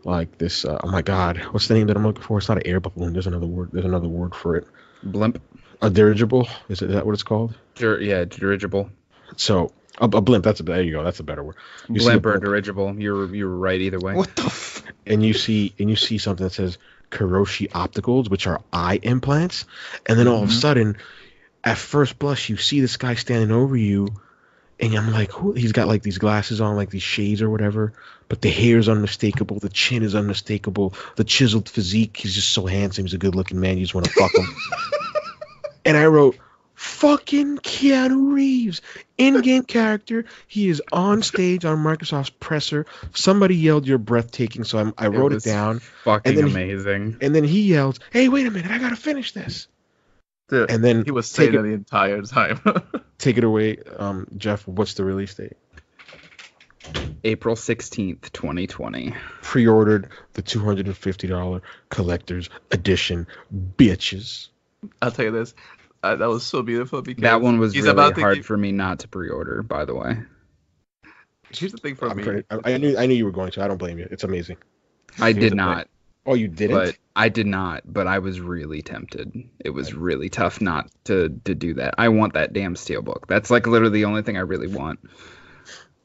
my god, what's the name that I'm looking for? It's not an air balloon. There's another word for it. Blimp. A dirigible. Is that what it's called? Dirigible. So a blimp. There you go. That's a better word. Blimp or dirigible. You're right either way. What the? And you see something that says Kiroshi Opticals, which are eye implants. And then all of a sudden, at first blush, you see this guy standing over you. And I'm like, he's got like these glasses on, like these shades or whatever. But the hair is unmistakable. The chin is unmistakable. The chiseled physique. He's just so handsome. He's a good looking man. You just want to fuck him. And I wrote, fucking Keanu Reeves. In-game character. He is on stage on Microsoft's presser. Somebody yelled, you're breathtaking. So I wrote it down. Fucking amazing. And then he yelled, hey, wait a minute. I got to finish this. Dude, and then he was saying that the entire time. Take it away, Jeff. What's the release date? April 16th, 2020. Pre-ordered the $250 collector's edition, bitches. I'll tell you this. That was so beautiful because that one was really hard for me not to pre-order, by the way. Here's the thing for me. I knew you were going to. I don't blame you. It's amazing. I did not. Oh, you didn't? But I did not, but I was really tempted. It was really tough not to do that. I want that damn steelbook. That's like literally the only thing I really want.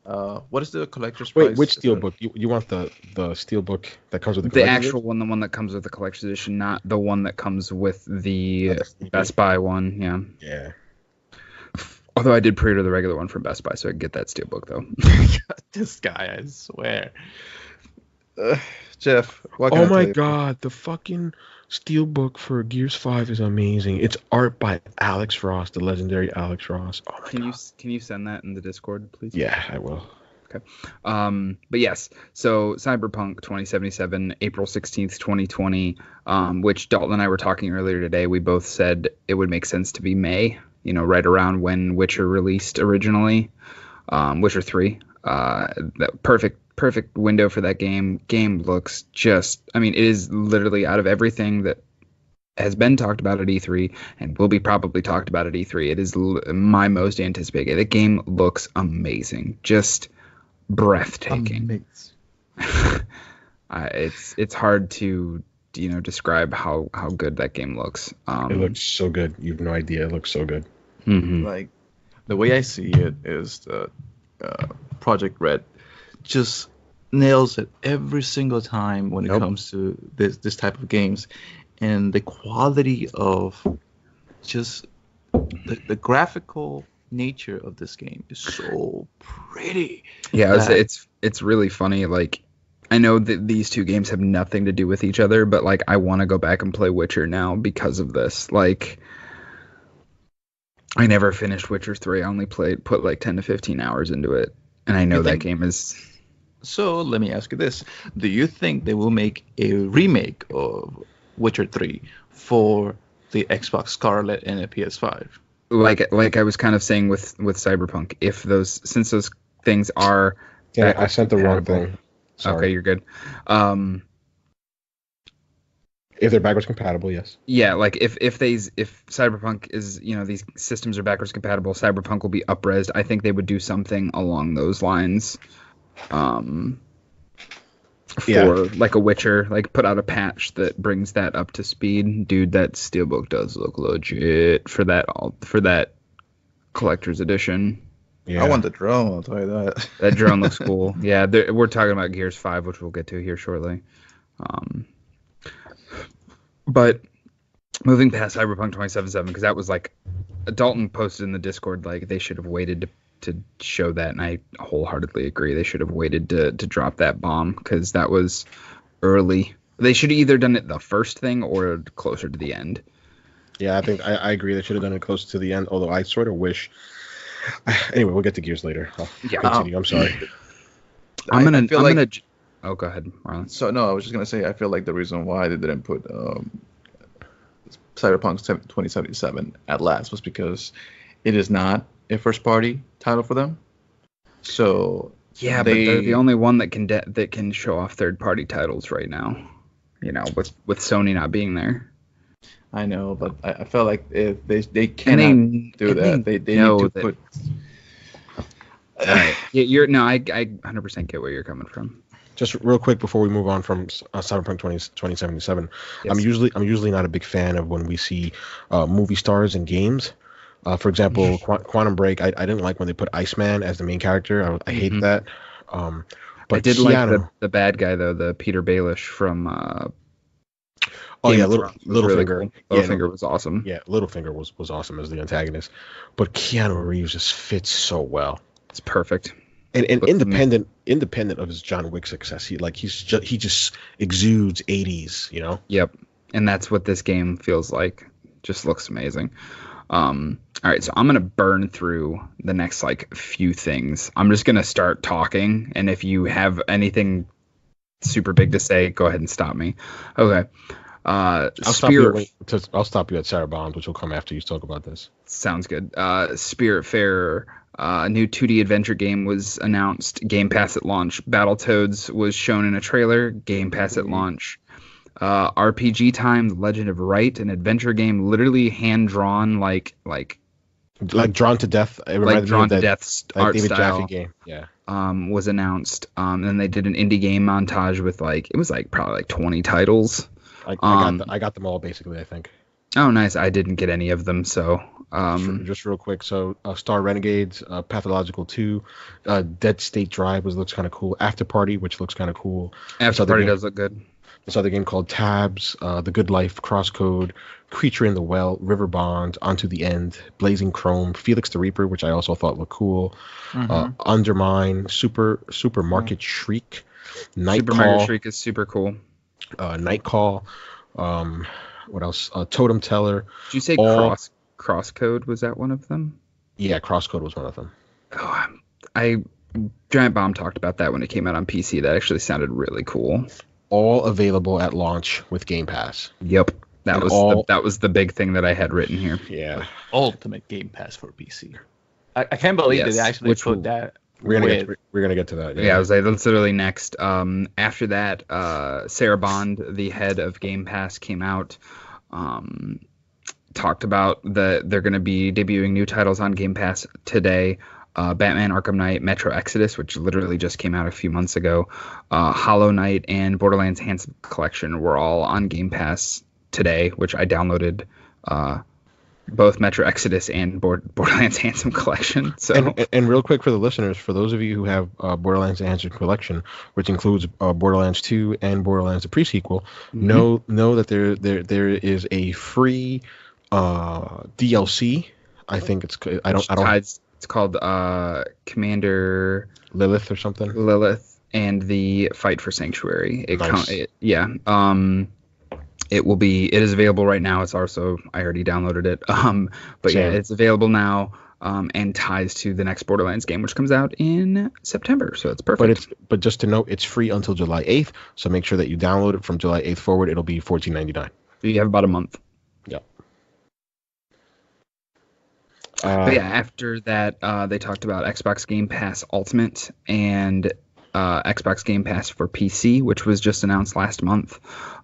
What is the collector's price? Wait, which steelbook? You want the steelbook that comes with the actual one, the one that comes with the collector's edition, not the one that comes with the Best Buy one. Yeah. Yeah. Although I did pre-order the regular one from Best Buy, so I could get that Steelbook though. This guy, I swear. Jeff, what can Oh I my tell you? god, the fucking Steelbook for Gears 5 is amazing. It's art by Alex Ross, the legendary Alex Ross. Oh my god. Can you send that in the Discord, please? Yeah, I will. Okay. But yes, so Cyberpunk 2077, April 16th, 2020, which Dalton and I were talking earlier today. We both said it would make sense to be May, right around when Witcher released originally. Witcher 3. That perfect window for that game. Game looks it is literally out of everything that has been talked about at E3 and will be probably talked about at E3. It is my most anticipated. The game looks amazing. Just breathtaking. It's hard to describe how good that game looks. It looks so good. You have no idea. It looks so good. Mm-hmm. Like, the way I see it is the Project Red just nails it every single time when it comes to this type of games, and the quality of just the graphical nature of this game is so pretty. Yeah, it's really funny. Like, I know that these two games have nothing to do with each other, but like I want to go back and play Witcher now because of this. Like, I never finished Witcher 3. I only put like 10 to 15 hours into it, and I know that game is. So let me ask you this: do you think they will make a remake of Witcher 3 for the Xbox Scarlet and a PS5? Like I was kind of saying with Cyberpunk, since those things are. Yeah, I sent the wrong thing. Sorry. Okay, you're good. If they're backwards compatible, yes. Yeah, like if Cyberpunk is, these systems are backwards compatible, Cyberpunk will be up-resed. I think they would do something along those lines. For like a Witcher, like put out a patch that brings that up to speed. Dude, that Steelbook does look legit for that collector's edition. Yeah. I want the drone, I'll tell you that. That drone looks cool. Yeah, we're talking about Gears 5, which we'll get to here shortly. But moving past Cyberpunk 2077, because that was like, Dalton posted in the Discord, like they should have waited to show that, and I wholeheartedly agree. They should have waited to drop that bomb, because that was early. They should have either done it the first thing or closer to the end. Yeah, I think I agree. They should have done it closer to the end, although I sort of wish. Anyway, we'll get to Gears later. Continue. I'm sorry. Oh, go ahead, Marlon. So no, I was just gonna say I feel like the reason why they didn't put Cyberpunk 2077 at last was because it is not a first-party title for them. So yeah, but they're the only one that can show off third-party titles right now. With Sony not being there. I know, but I felt like if they cannot do that. They need to put. Right. Yeah, I 100% get where you're coming from. Just real quick before we move on from Cyberpunk 2077, yes. I'm usually not a big fan of when we see movie stars in games. For example, Quantum Break, I didn't like when they put Iceman as the main character. I hate that. But I did like the bad guy though, the Peter Baelish from. Littlefinger. Really cool. Littlefinger was awesome. Yeah, Littlefinger was awesome as the antagonist, but Keanu Reeves just fits so well. It's perfect. And independent of his John Wick success, he just exudes 80s, Yep, and that's what this game feels like. Just looks amazing. All right, so I'm gonna burn through the next few things. I'm just gonna start talking, and if you have anything super big to say, go ahead and stop me. Okay. I'll stop you at Sarah Bonds, which will come after you talk about this. Sounds good. Spiritfarer. A new 2D adventure game was announced. Game Pass at launch. Battletoads was shown in a trailer. Game Pass at launch. RPG Time: The Legend of Wright, an adventure game, literally hand drawn, like Drawn to Death. Drawn to Death art David style. Jaffe game. Yeah. Was announced. And then they did an indie game montage with it was probably 20 titles. I got them all basically, I think. Oh, nice. I didn't get any of them, so. Just real quick, so Star Renegades, Pathological 2, Dead State Drive looks kind of cool. After Party, which looks kind of cool. After Party does look good. this other game called Tabs, The Good Life, Crosscode, Creature in the Well, River Bond, Onto the End, Blazing Chrome, Felix the Reaper, which I also thought looked cool, Undermine, Supermarket Shriek, Night Super Mario Call, Shriek is super cool. Night Call, what else? Totem Teller. Did you say Crosscode? Was that one of them? Yeah, Crosscode was one of them. Oh, Giant Bomb talked about that when it came out on PC. That actually sounded really cool. All available at launch with Game Pass. Yep. That was the big thing that I had written here. Yeah. Ultimate Game Pass for PC. I can't believe that they actually put that. We're gonna get to that. Yeah, I was like, that's literally next. After that, Sarah Bond, the head of Game Pass, came out, talked about they're going to be debuting new titles on Game Pass today. Batman Arkham Knight, Metro Exodus, which literally just came out a few months ago, Hollow Knight, and Borderlands Handsome Collection were all on Game Pass today, which I downloaded both Metro Exodus and Borderlands Handsome Collection. So and real quick for the listeners, for those of you who have Borderlands Handsome Collection, which includes Borderlands 2 and Borderlands the pre-sequel, know that there is a free DLC. I think it's It's called Commander Lilith or something. Lilith and the Fight for Sanctuary. It is available right now. It's also, I already downloaded it. But yeah, it's available now. And ties to the next Borderlands game, which comes out in September. So it's perfect. But just to note, it's free until July 8th. So make sure that you download it from July 8th forward. It'll be $14.99. You have about a month. Yeah. But yeah, after that, they talked about Xbox Game Pass Ultimate and Xbox Game Pass for PC, which was just announced last month.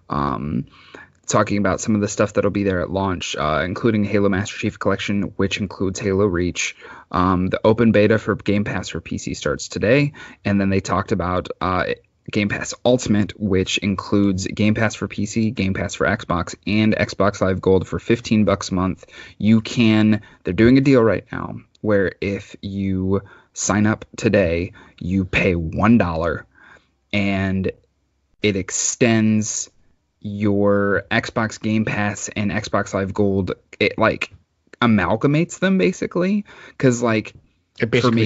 Talking about some of the stuff that'll be there at launch, including Halo Master Chief Collection, which includes Halo Reach. The open beta for Game Pass for PC starts today. And then they talked about Game Pass Ultimate, which includes Game Pass for PC, Game Pass for Xbox, and Xbox Live Gold for $15 a month. They're doing a deal right now where if you sign up today, you pay $1 and it extends your Xbox Game Pass and Xbox Live Gold. It like amalgamates them basically, because like it basically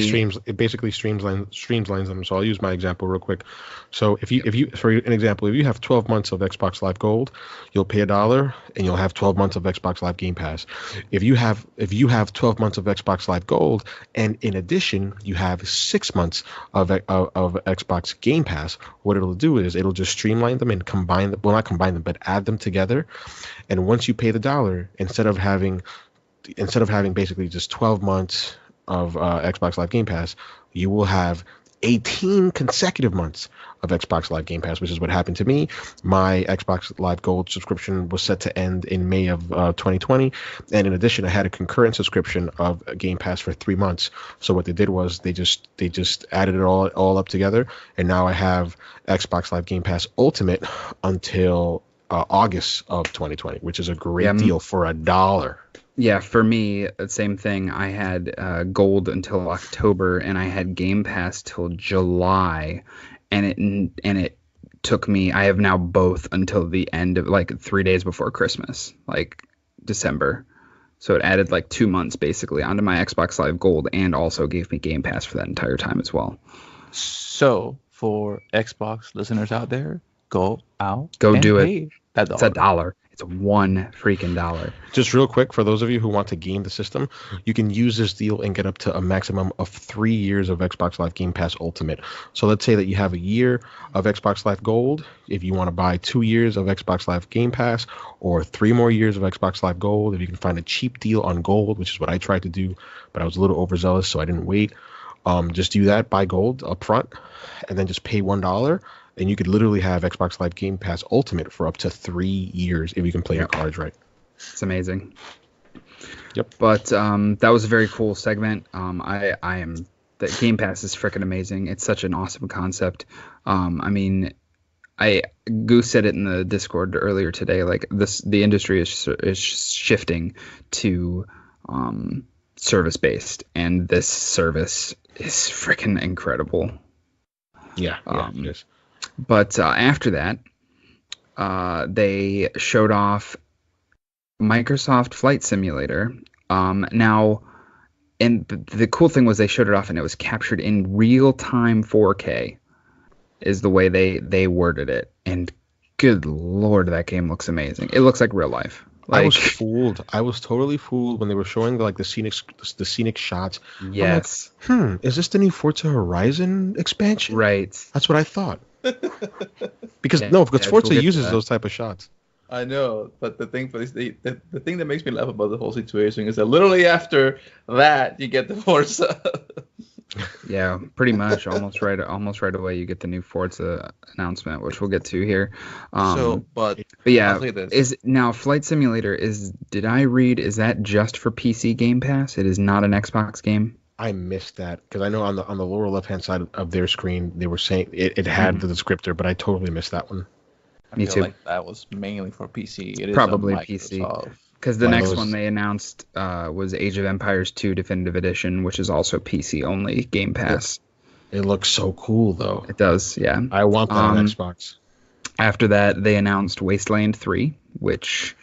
streamlines them. So I'll use my example real quick. So if you for an example, if you have 12 months of Xbox Live Gold, you'll pay $1 and you'll have 12 months of Xbox Live Game Pass. If you have 12 months of Xbox Live Gold and in addition you have 6 months of Xbox Game Pass, what it'll do is it'll just streamline them and combine them. Well, not combine them, but add them together. And once you pay the $1, instead of having basically just 12 months of Xbox Live Game Pass, you will have 18 consecutive months of Xbox Live Game Pass, which is what happened to me. My Xbox Live Gold subscription was set to end in May of 2020, and in addition, I had a concurrent subscription of Game Pass for 3 months. So what they did was they just added it all up together, and now I have Xbox Live Game Pass Ultimate until August of 2020, which is a great deal for $1. Yeah, for me, same thing. I had Gold until October, and I had Game Pass till July, and it took me. I have now both until the end of like 3 days before Christmas, like December. So it added like 2 months basically onto my Xbox Live Gold, and also gave me Game Pass for that entire time as well. So for Xbox listeners out there, go do it. It's $1. It's $1 freaking dollar. Just real quick, for those of you who want to game the system, you can use this deal and get up to a maximum of 3 years of Xbox Live Game Pass Ultimate. So let's say that you have a year of Xbox Live Gold. If you want to buy 2 years of Xbox Live Game Pass, or 3 more years of Xbox Live Gold, if you can find a cheap deal on Gold, which is what I tried to do, but I was a little overzealous, so I didn't wait. Just do that, buy Gold up front, and then just pay $1. And you could literally have Xbox Live Game Pass Ultimate for up to 3 years if you can play your cards right. It's amazing. Yep. But that was a very cool segment. The Game Pass is freaking amazing. It's such an awesome concept. I mean, Goose said it in the Discord earlier today. Like the industry is shifting to service based, and this service is freaking incredible. Yeah. It is. But after that, they showed off Microsoft Flight Simulator. Now, and the cool thing was they showed it off and it was captured in real-time 4K, is the way they worded it. And good lord, that game looks amazing. It looks like real life. I was fooled. I was totally fooled when they were showing like the scenic shots. Yes. Like, is this the new Forza Horizon expansion? Right. That's what I thought. Because Forza uses those type of shots. I know, but the thing the thing that makes me laugh about the whole situation is that literally after that you get the Forza. Yeah, pretty much almost right away you get the new Forza announcement, which we'll get to here. But yeah, is now Flight Simulator did I read, is that just for PC Game Pass? It is not an Xbox game? I missed that because I know on the lower left hand side of their screen they were saying it had the descriptor, but I totally missed that one. Me too. Like that was mainly for PC. It is probably PC. Because the next one they announced was Age of Empires 2 Definitive Edition, which is also PC only Game Pass. It looks so cool though. It does, yeah. I want that on Xbox. After that, they announced Wasteland 3, which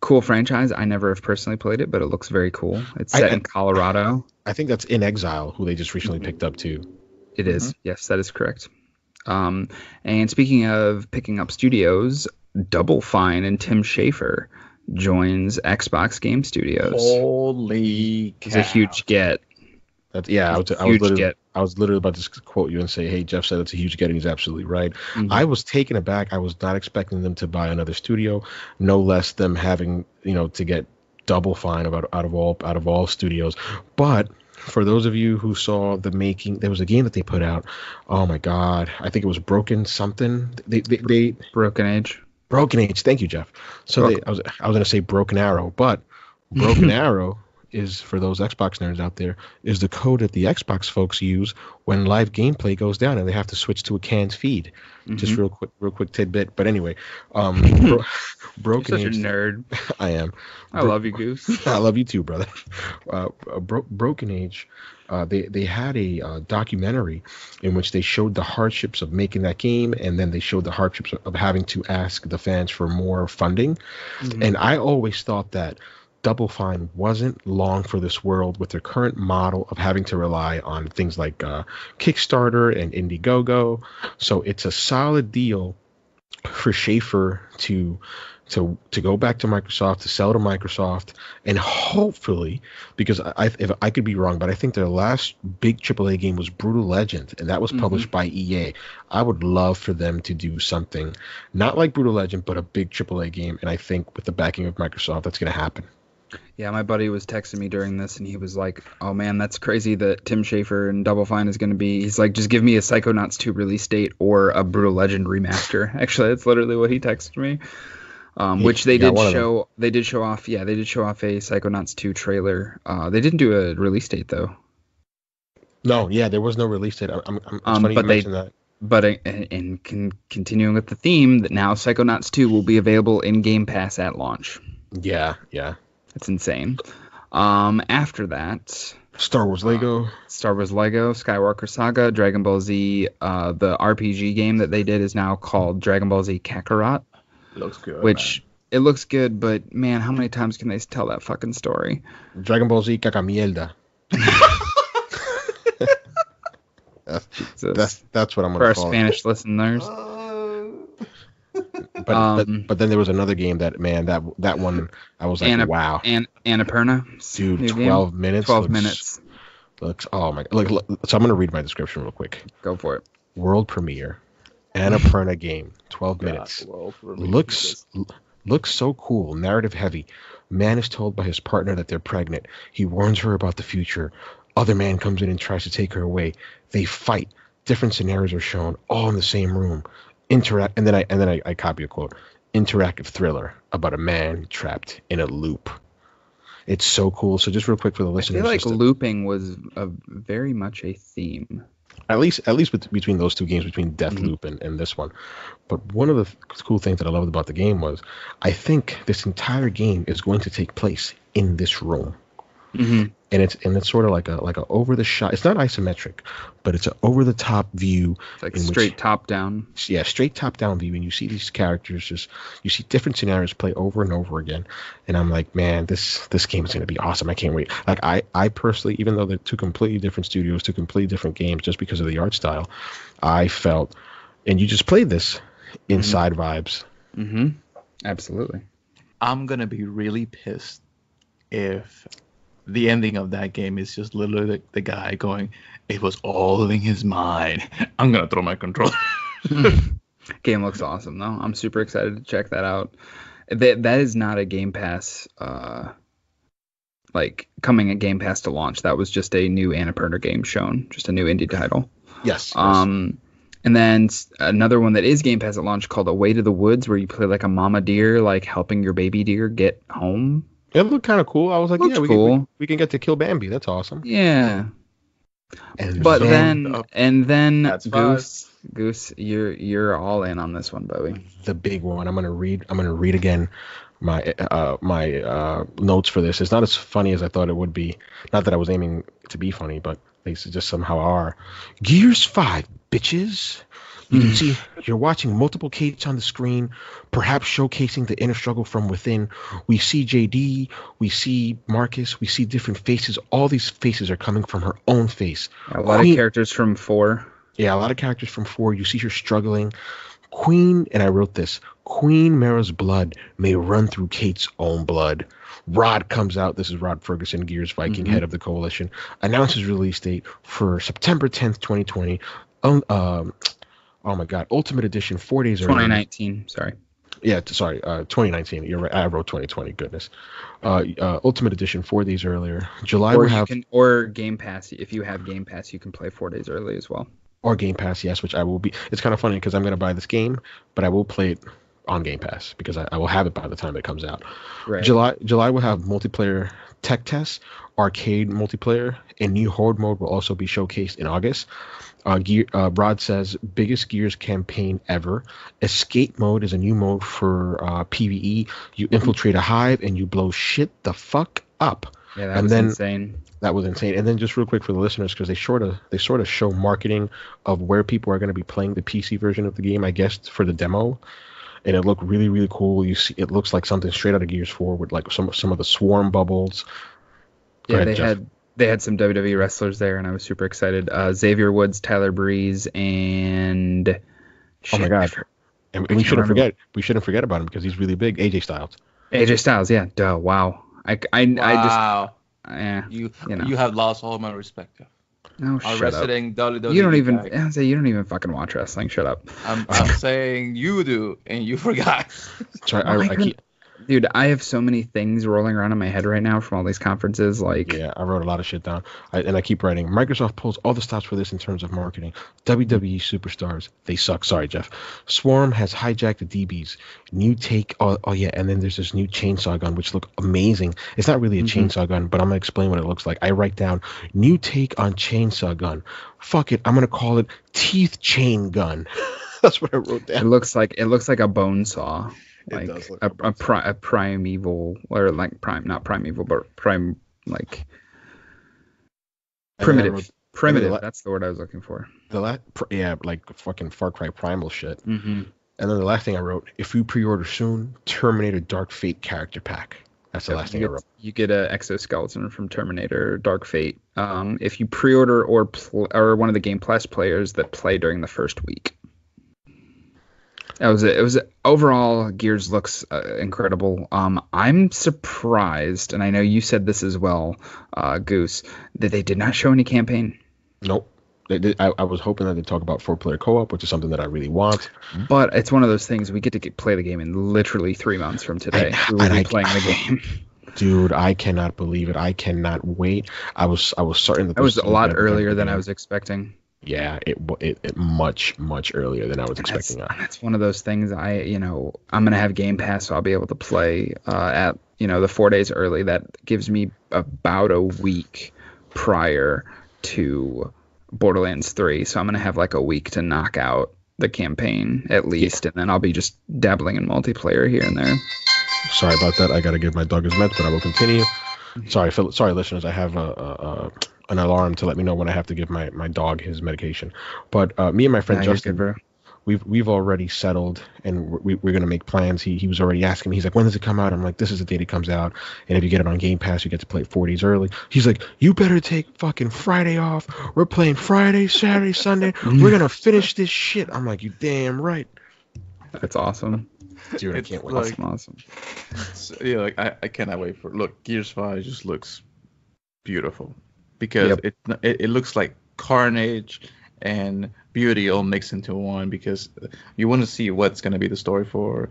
cool franchise. I never have personally played it, but it looks very cool. It's set in Colorado. I think that's In Exile, who they just recently picked up too. It is. Yes, that is correct. And speaking of picking up studios, Double Fine and Tim Schafer joins Xbox Game Studios. Holy cow. It's a huge get. I was literally about to quote you and say, hey, Jeff said it's a huge get, and he's absolutely right. Mm-hmm. I was taken aback. I was not expecting them to buy another studio, no less them having, to get Double Fine out of all studios. But for those of you who saw the making, there was a game that they put out. Oh my God, I think it was Broken something. They Broken Age. Broken Age. Thank you, Jeff. So I was going to say Broken Arrow, but Broken Arrow is, for those Xbox nerds out there, is the code that the Xbox folks use when live gameplay goes down and they have to switch to a canned feed. Mm-hmm. Just real quick tidbit. But anyway, Broken Age. You're such a nerd. I am. I love you, Goose. I love you too, brother. Broken Age. They had a documentary in which they showed the hardships of making that game, and then they showed the hardships of having to ask the fans for more funding. Mm-hmm. And I always thought that Double Fine wasn't long for this world with their current model of having to rely on things like Kickstarter and Indiegogo. So it's a solid deal for Schafer to go back to Microsoft, to sell to Microsoft, and hopefully, because if I could be wrong, but I think their last big AAA game was Brutal Legend, and that was published by EA. I would love for them to do something, not like Brutal Legend, but a big AAA game, and I think with the backing of Microsoft, that's going to happen. Yeah, my buddy was texting me during this, and he was like, oh man, that's crazy that Tim Schafer and Double Fine is going to be, he's like, just give me a Psychonauts 2 release date or a Brutal Legend remaster. Actually, that's literally what he texted me. Which they did show. They did show off. Yeah, they did show off a Psychonauts 2 trailer. They didn't do a release date though. No, yeah, there was no release date. It's funny you mentioned that. But continuing with the theme, that now Psychonauts 2 will be available in Game Pass at launch. Yeah. It's insane. After that, Star Wars Lego, Skywalker Saga, Dragon Ball Z. The RPG game that they did is now called Dragon Ball Z Kakarot. Looks good. Which it looks good, but man, how many times can they tell that fucking story? Dragon Ball Z Caca-mierda. That's what I'm gonna call it. For our Spanish listeners. But then there was another game that one I was like, wow. Annapurna. Dude, 12 minutes. 12 minutes. Looks, oh my, look, so I'm gonna read my description real quick. Go for it. World premiere. Annapurna game, 12 minutes. Looks so cool, narrative heavy. Man is told by his partner that they're pregnant. He warns her about the future. Other man comes in and tries to take her away. They fight. Different scenarios are shown, all in the same room. And then I copy a quote. Interactive thriller about a man trapped in a loop. It's so cool. So just real quick for the listeners. I feel like looping was very much a theme. At least between those two games, between Deathloop and this one. But one of the cool things that I loved about the game was I think this entire game is going to take place in this room. Mm-hmm. And it's sort of like a over the shot. It's not isometric, but it's an over the top view. It's like straight top down. Yeah, straight top down view, and you see these characters you see different scenarios play over and over again. And I'm like, man, this game is gonna be awesome. I can't wait. Like I personally, even though they're two completely different studios, two completely different games, just because of the art style, I felt, and you just played this inside vibes. Mm-hmm. Absolutely. I'm gonna be really pissed if the ending of that game is just literally the guy going, "It was all in his mind. I'm gonna throw my controller." Game looks awesome though. I'm super excited to check that out. That is not a Game Pass, like coming at Game Pass to launch. That was just a new Annapurna game shown, just a new indie title. Yes. And then another one that is Game Pass at launch called Away to the Woods, where you play like a mama deer, like helping your baby deer get home. It looked kind of cool. I was like, Looks yeah, cool. We can get to kill Bambi. That's awesome. Yeah. And then That's Goose, you're all in on this one, Bowie. the big one. I'm gonna read again my notes for this. It's not as funny as I thought it would be. Not that I was aiming to be funny, but they just somehow are. Gears 5, bitches. You can see you're watching multiple Kates on the screen, perhaps showcasing the inner struggle from within. We see JD, we see Marcus, we see different faces. All these faces are coming from her own face. A lot of characters from 4. Yeah, a lot of characters from 4. You see her struggling. Queen, and I wrote this, Queen Mara's blood may run through Kate's own blood. Rod comes out. This is Rod Ferguson, Gears Viking, head of the coalition. Announces release date for September 10th, 2020. Oh my God! Ultimate Edition 4 days early. 2019. Sorry. Yeah, sorry. 2019. You're right. I wrote 2020. Goodness. Ultimate Edition 4 days earlier. July will have. Or Game Pass. If you have Game Pass, you can play 4 days early as well. Or Game Pass, yes, which I will be. It's kind of funny because I'm going to buy this game, but I will play it on Game Pass because I will have it by the time it comes out. Right. July will have multiplayer tech tests, arcade multiplayer, and new Horde mode will also be showcased in August. Rod says biggest Gears campaign ever. Escape mode is a new mode for PvE. You infiltrate a hive and you blow shit the fuck up. Yeah, that was insane. That was insane. And then just real quick for the listeners, because they sort of show marketing of where people are going to be playing the PC version of the game, I guess, for the demo. And it looked really, really cool. You see, it looks like something straight out of Gears 4 with like some of the swarm bubbles. Yeah, they had some WWE wrestlers there, and I was super excited. Xavier Woods, Tyler Breeze, and oh my God, and we shouldn't forget about him because he's really big. AJ Styles. AJ Styles, yeah. Duh. Wow. Wow. You have lost all my respect. No, shut wrestling up. WWE You don't even fucking watch wrestling. Shut up. I'm saying you do, and you forgot. Sorry, Dude, I have so many things rolling around in my head right now from all these conferences. Like, yeah, I wrote a lot of shit down, and I keep writing. Microsoft pulls all the stops for this in terms of marketing. WWE superstars, they suck. Sorry, Jeff. Swarm has hijacked the DBs. New take. Oh yeah, and then there's this new chainsaw gun, which look amazing. It's not really a chainsaw gun, but I'm gonna explain what it looks like. I write down new take on chainsaw gun. Fuck it, I'm gonna call it teeth chain gun. That's what I wrote down. It looks like a bone saw. Like it does look a primeval, or like not primeval, but like primitive. Primitive. That's the word I was looking for. Like fucking Far Cry Primal shit. Mm-hmm. And then the last thing I wrote: if you pre-order soon, Terminator Dark Fate character pack. That's the last thing I wrote. You get an exoskeleton from Terminator Dark Fate. If you pre-order or one of the Game Plus players that play during the first week. It was overall, Gears looks incredible. I'm surprised, and I know you said this as well, Goose, that they did not show any campaign. Nope. They did. I was hoping that they'd talk about 4-player co-op, which is something that I really want. But it's one of those things we get to play the game in literally 3 months from today. We will be playing the game. Dude, I cannot believe it. I cannot wait. I was certain that it was a lot earlier than I was expecting. Yeah, it much earlier than I was expecting. That's one of those things. I'm gonna have Game Pass, so I'll be able to play at the 4 days early. That gives me about a week prior to Borderlands 3, so I'm gonna have like a week to knock out the campaign at least, and then I'll be just dabbling in multiplayer here and there. Sorry about that. I gotta give my dog his meds, but I will continue. Sorry, listeners. I have an alarm to let me know when I have to give my dog his medication. But me and my friend Justin, bro. we've already settled, and we're gonna make plans. He was already asking me. He's like, when does it come out? I'm like, this is the date it comes out, and if you get it on Game Pass, you get to play it 4 days early. He's like, you better take fucking Friday off. We're playing Friday, Saturday, Sunday. We're gonna finish this shit. I'm like, you damn right. That's awesome. Dude, I can't wait. Like, awesome. Yeah, like I cannot wait for. Look, Gears 5 just looks beautiful because it looks like carnage and beauty all mixed into one, because you want to see what's going to be the story for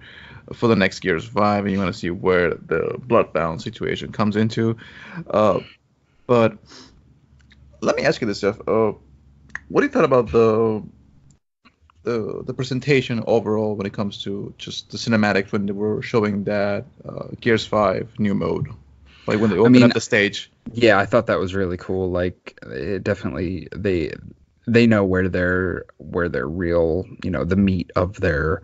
the next Gears 5, and you want to see where the Bloodbound situation comes into. But let me ask you this, Jeff. What do you thought about the presentation overall when it comes to just the cinematics when they were showing that Gears 5 new mode, like when they opened up the stage? Yeah, I thought that was really cool. Like, it definitely they know where their real, the meat of their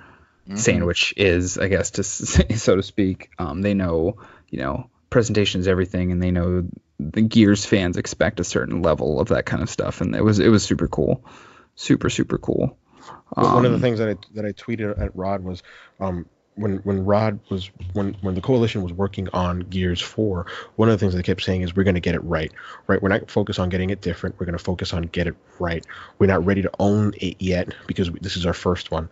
sandwich is, I guess, to so to speak. They know, presentation is everything, and they know the Gears fans expect a certain level of that kind of stuff, and it was super cool, super cool. One of the things that I tweeted at Rod was when the coalition was working on Gears 4, one of the things they kept saying is, we're going to get it right. We're not focused on getting it different. We're going to focus on get it right. We're not ready to own it yet because this is our first one.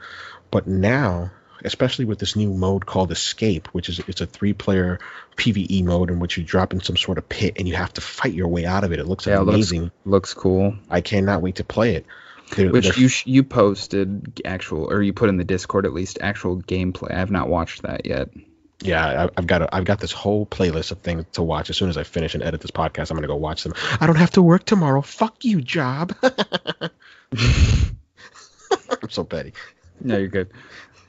But now, especially with this new mode called Escape, it's a 3-player PvE mode in which you drop in some sort of pit and you have to fight your way out of it. It looks amazing. Looks cool. I cannot wait to play it. Which you posted or you put in the Discord at least actual gameplay. I have not watched that yet. Yeah, I've got this whole playlist of things to watch. As soon as I finish and edit this podcast, I'm gonna go watch them. I don't have to work tomorrow. Fuck you, job. I'm so petty. No, you're good.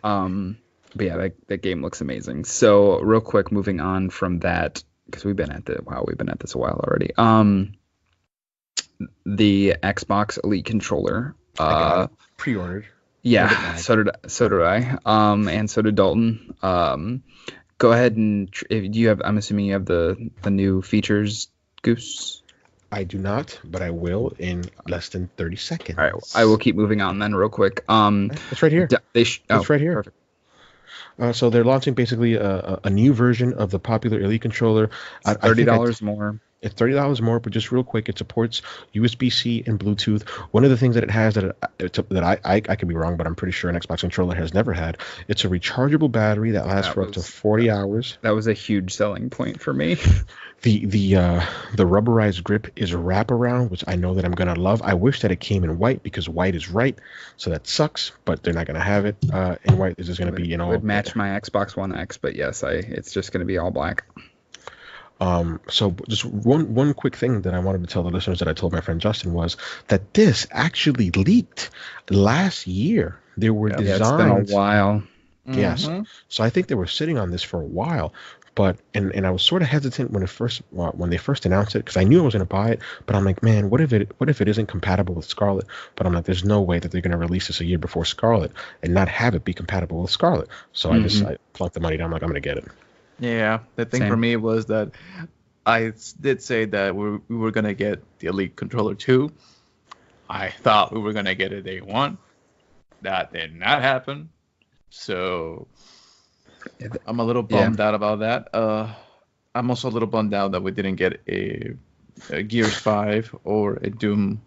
But yeah, that game looks amazing. So real quick, moving on from that, because we've been at this a while already. The Xbox Elite controller. I got it pre-ordered. Yeah, so did I. And so did Dalton. Go ahead and I'm assuming you have the new features, Goose. I do not, but I will in less than 30 seconds. All right, I will keep moving on then real quick. It's right here. It's right here. Perfect. So they're launching basically a new version of the popular Elite controller. It's $30 more. It's $30 more, but just real quick, it supports USB-C and Bluetooth. One of the things that it has that I could be wrong, but I'm pretty sure an Xbox controller has never had. It's a rechargeable battery that lasts for up to 40 hours. That was a huge selling point for me. The rubberized grip is wraparound, which I know that I'm gonna love. I wish that it came in white because white is right, so that sucks. But they're not gonna have it in white. It's just gonna be It would match my Xbox One X, but yes, it's just gonna be all black. So just one quick thing that I wanted to tell the listeners that I told my friend Justin was that this actually leaked last year. There were designs. It's been a while. Yes. So I think they were sitting on this for a while. But and I was sort of hesitant when they first announced it, because I knew I was going to buy it. But I'm like, man, what if it isn't compatible with Scarlet? But I'm like, there's no way that they're going to release this a year before Scarlet and not have it be compatible with Scarlet. So I plunked the money down. I'm like, I'm going to get it. Yeah, the thing for me was that I did say that we were going to get the Elite Controller 2. I thought we were going to get it day one. That did not happen. So I'm a little bummed out about that. I'm also a little bummed out that we didn't get a Gears 5 or a Doom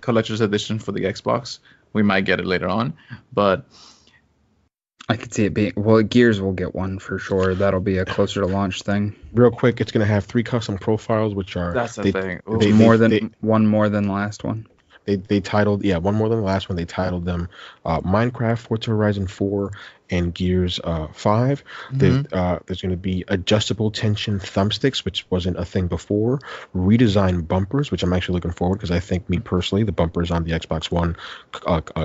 Collector's Edition for the Xbox. We might get it later on, but I could see it being... Gears will get one for sure. That'll be a closer to launch thing. Real quick, it's going to have 3 custom profiles, which are... That's the thing. One more than the last one. They titled... Yeah, one more than the last one. They titled them Minecraft, Forza Horizon 4, and Gears 5. There's going to be adjustable tension thumbsticks, which wasn't a thing before. Redesigned bumpers, which I'm actually looking forward, because I think, me personally, the bumpers on the Xbox One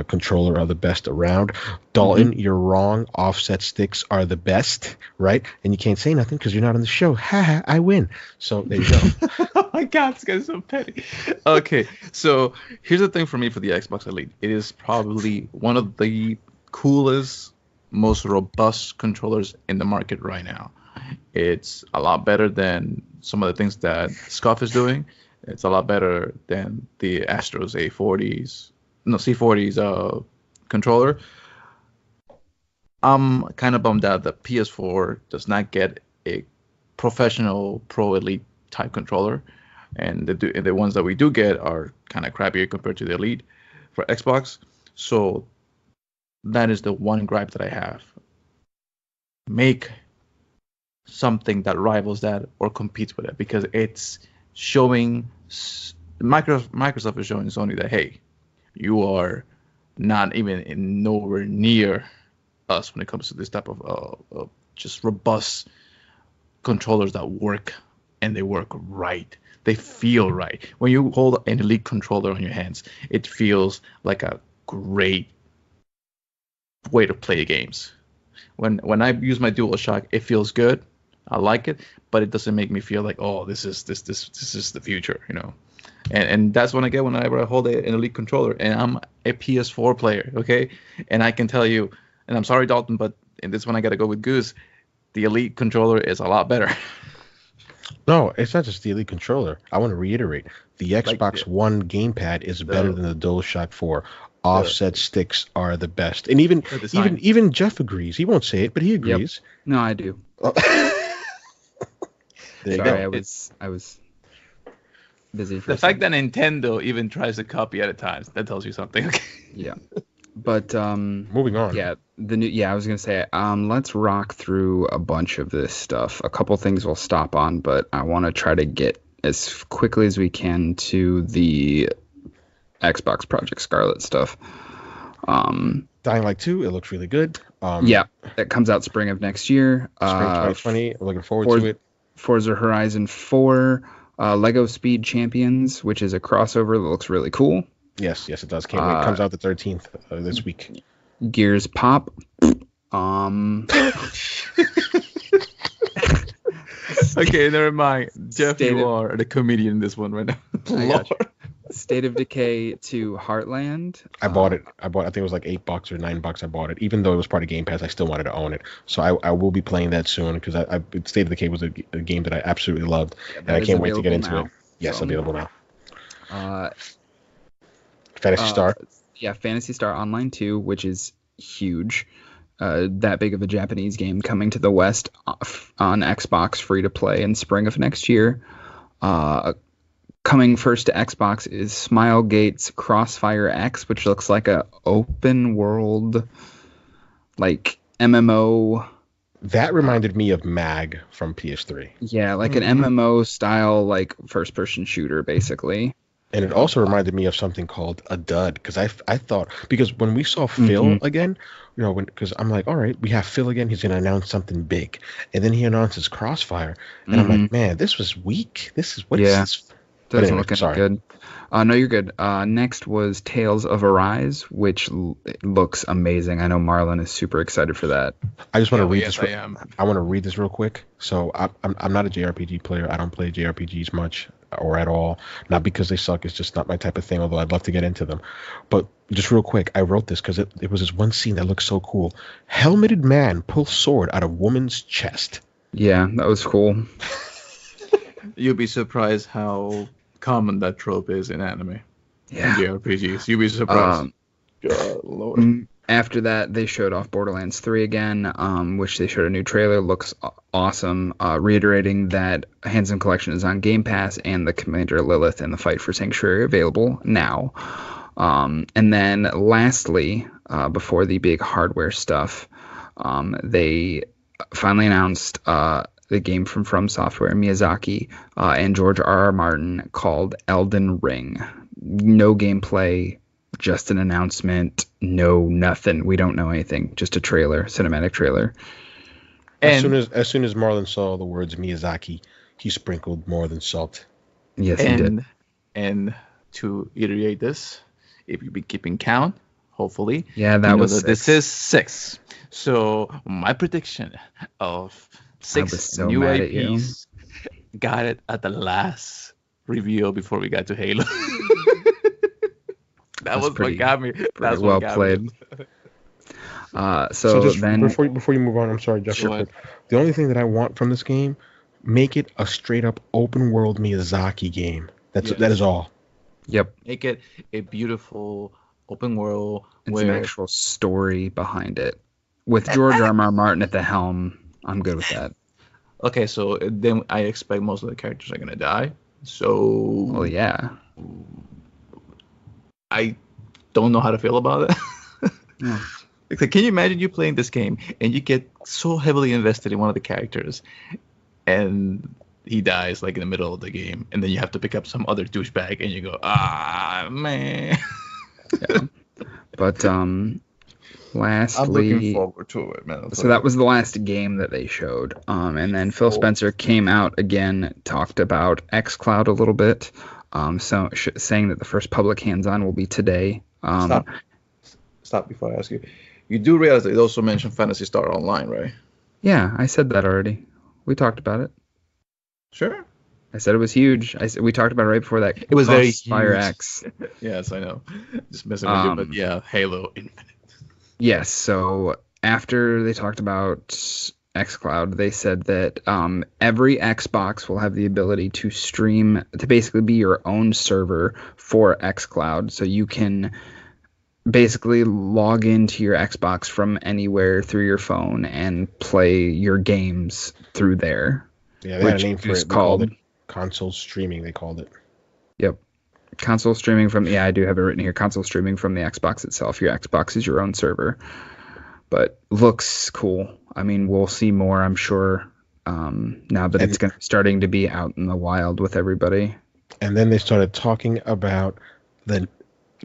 controller are the best around. Dalton, you're wrong. Offset sticks are the best, right? And you can't say nothing because you're not on the show. Ha, I win. So there you go. Oh my God, this guy's so petty. Okay, so here's the thing for me for the Xbox Elite. It is probably one of the coolest, most robust controllers in the market right now. It's a lot better than some of the things that Scuff is doing. It's a lot better than the Astros C40's controller. I'm kind of bummed out that PS4 does not get a professional Pro Elite type controller, and the ones that we do get are kind of crappier compared to the Elite for Xbox. So that is the one gripe that I have. Make something that rivals that or competes with it, because it's showing Microsoft is showing Sony that, hey, you are not even nowhere near us when it comes to this type of just robust controllers that work, and they work right. They feel right. When you hold an Elite controller on your hands, it feels like a great way to play games. When I use my DualShock, it feels good. I like it, but it doesn't make me feel like, oh, this is the future, you know. And that's what I get whenever I hold an Elite controller, and I'm a PS4 player, okay? And I can tell you, and I'm sorry, Dalton, but in this one I got to go with Goose. The Elite controller is a lot better. No, it's not just the Elite controller. I want to reiterate, the Xbox One gamepad is better than the DualShock 4. Offset sticks are the best, and even Jeff agrees. He won't say it, but he agrees. Yep. No, I do. Sorry, I was busy. The fact that Nintendo even tries to copy at times, that tells you something. Yeah. But moving on. Yeah, I was gonna say, let's rock through a bunch of this stuff. A couple things we'll stop on, but I want to try to get as quickly as we can to the Xbox Project Scarlet stuff. Dying Light 2, it looks really good. Yeah, it comes out spring of next year. Spring 2020. Looking forward to it. Forza Horizon 4, Lego Speed Champions, which is a crossover that looks really cool. Yes, it does. Can't wait. It comes out the 13th this week. Gears Pop. Okay, never mind. Jeff, you are the comedian in this one right now. I got you. State of Decay to Heartland. I bought it. I think it was like $8 or $9. I bought it, even though it was part of Game Pass. I still wanted to own it, so I will be playing that soon, because State of Decay was a game that I absolutely loved, and I can't wait to get into it. Yes, available now. Phantasy Star. Yeah, Phantasy Star Online 2, which is huge. That big of a Japanese game coming to the West on Xbox, free to play in spring of next year. Coming first to Xbox is Smilegate's Crossfire X, which looks like a open world, like MMO. That reminded me of MAG from PS3. Yeah, like an MMO style, like first person shooter, basically. And it also reminded me of something called a dud, because I thought, because when we saw Phil again, you know, because I'm like, all right, we have Phil again, he's gonna announce something big, and then he announces Crossfire, and I'm like, man, this was weak. Is this? Doesn't look any good. No, you're good. Next was Tales of Arise, which looks amazing. I know Marlon is super excited for that. I just want to read this. I want to read this real quick. So I'm not a JRPG player. I don't play JRPGs much or at all. Not because they suck. It's just not my type of thing, although I'd love to get into them. But just real quick, I wrote this because it was this one scene that looked so cool. Helmeted man pulls sword out of woman's chest. Yeah, that was cool. You'll be surprised how common that trope is in anime. Yeah. In JRPGs. You'll be surprised. God, Lord. After that, they showed off Borderlands 3 again, which they showed a new trailer. Looks awesome. Reiterating that Handsome Collection is on Game Pass, and the Commander Lilith and the Fight for Sanctuary available now. And then lastly, before the big hardware stuff, they finally announced the game from Software, Miyazaki, and George R.R. Martin, called Elden Ring. No gameplay, just an announcement. No, nothing. We don't know anything. Just a trailer, cinematic trailer. As soon as Marlon saw the words Miyazaki, he sprinkled more than salt. Yes, he did. And to iterate this, if you've been keeping count, hopefully, yeah, that was that this is 6. So my prediction of 6 new IPs got it at the last review before we got to Halo. That was what got me. That's well what got played. me. So just then before you move on, I'm sorry, Jeff. Sure. Real quick. The only thing that I want from this game, make it a straight up open world Miyazaki game. That is all. Yep. Make it a beautiful open world It's an actual story behind it. With George R.R. Martin at the helm, I'm good with that. Okay, so then I expect most of the characters are gonna die. So Well, yeah. I don't know how to feel about it. Yeah. Like, can you imagine you playing this game and you get so heavily invested in one of the characters, and he dies like in the middle of the game, and then you have to pick up some other douchebag, and you go, man. Yeah. But lastly, I'm looking forward to it, man. So that was the last game that they showed. And then Phil Spencer came out again, talked about xCloud a little bit, saying that the first public hands-on will be today. Stop before I ask you. You do realize that it also mentioned Phantasy Star Online, right? Yeah, I said that already. We talked about it. Sure. I said it was huge. We talked about it right before that. It was very huge. Fire X. Yes, I know. Just messing with you, but yeah, Halo Infinite. Yes, so after they talked about xCloud, they said that every Xbox will have the ability to stream, to basically be your own server for xCloud. So you can basically log into your Xbox from anywhere through your phone and play your games through there. Yeah, they had a name for it. They called it console streaming, they called it. Yep. Console streaming from, I do have it written here, console streaming from the Xbox itself. Your Xbox is your own server. But looks cool. I mean, we'll see more, I'm sure, now that it's starting to be out in the wild with everybody. And then they started talking about the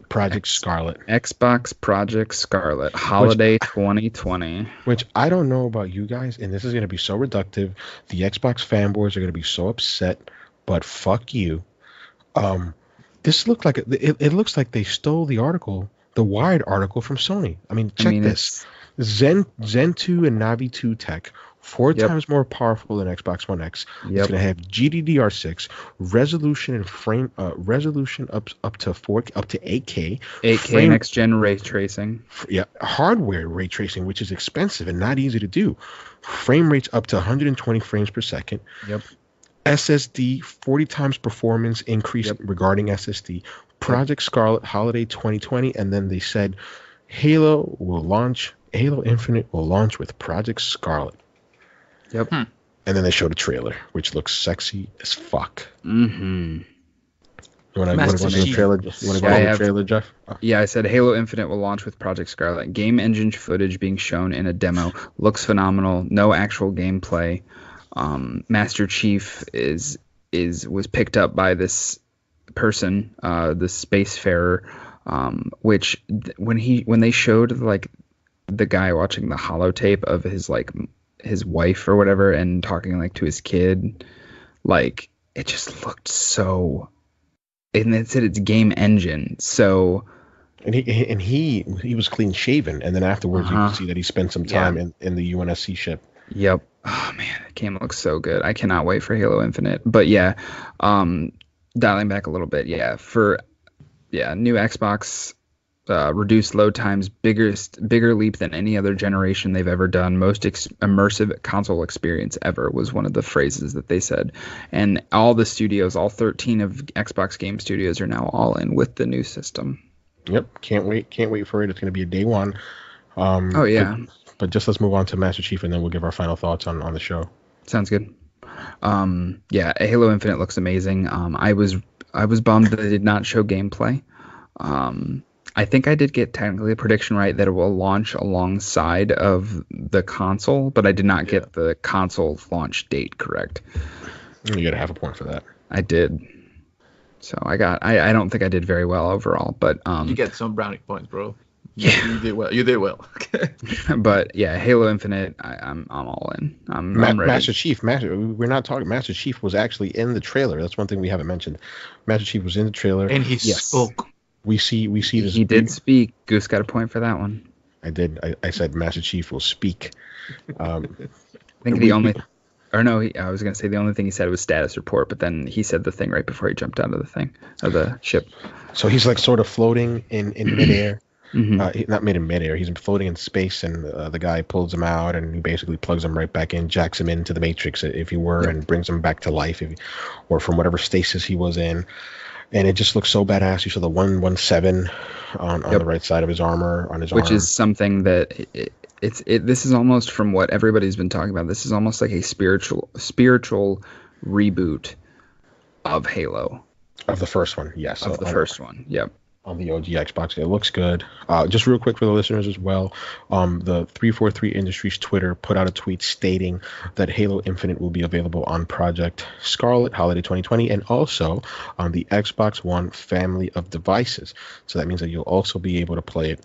Project Scarlet. Xbox Project Scarlet, Holiday 2020. Which I don't know about you guys, and this is going to be so reductive. The Xbox fanboys are going to be so upset, but fuck you. This looked like it looks like they stole the article, the Wired article from Sony. I mean, check this. Zen 2 and Navi 2 tech, 4 times more powerful than Xbox One X. It's going to have GDDR6 resolution and frame resolution up to 8K. 8K next gen ray tracing. Yeah, hardware ray tracing, which is expensive and not easy to do. Frame rates up to 120 frames per second. Yep. SSD 40 times performance increase regarding SSD. Project Scarlet Holiday 2020, and then they said Halo Infinite will launch with Project Scarlet. Yep. And then they showed a trailer, which looks sexy as fuck. Mm-hmm. You want to go to the trailer? You want to go to the trailer, Jeff? Oh. Yeah, I said Halo Infinite will launch with Project Scarlet. Game engine footage being shown in a demo looks phenomenal. No actual gameplay. Master Chief was picked up by this person, the spacefarer, which when they showed like the guy watching the holotape of his wife or whatever and talking like to his kid, like it just looked so, and it said it's game engine, so and he was clean shaven, and then afterwards you can see that he spent some time in the UNSC ship. Yep. Oh man, that game looks so good. I cannot wait for Halo Infinite. But yeah, dialing back a little bit, new Xbox, reduced load times, bigger leap than any other generation they've ever done. Most immersive console experience ever was one of the phrases that they said. And all the studios, all 13 of Xbox game studios, are now all in with the new system. Yep, can't wait for it. It's going to be a day one. But just let's move on to Master Chief, and then we'll give our final thoughts on the show. Sounds good. Halo Infinite looks amazing. I was bummed that they did not show gameplay. I think I did get technically a prediction right that it will launch alongside of the console, but I did not get the console launch date correct. You got to have a point for that. I did. So I don't think I did very well overall, but you get some brownie points, bro. Yeah, you did well. But yeah, Halo Infinite, I'm all in. I'm ready. Master Chief. We're not talking. Master Chief was actually in the trailer. That's one thing we haven't mentioned. Master Chief was in the trailer, and he spoke. We see this. He did speak. Goose got a point for that one. I did. I said Master Chief will speak. I think I was gonna say the only thing he said was status report, but then he said the thing right before he jumped out of the ship. So he's like sort of floating in midair. Not made in midair. He's floating in space, and the guy pulls him out, and he basically plugs him right back in, jacks him into the Matrix, if you were, and brings him back to life, or from whatever stasis he was in. And it just looks so badass. You saw the 117 on the right side of his armor, on his arm. Which is something that this is almost, from what everybody's been talking about, this is almost like a spiritual reboot of Halo. Of the first one, yes. Of the first one, yep. On the OG Xbox, it looks good. Just real quick for the listeners as well, the 343 Industries Twitter put out a tweet stating that Halo Infinite will be available on Project Scarlet Holiday 2020 and also on the Xbox One family of devices. So that means that you'll also be able to play it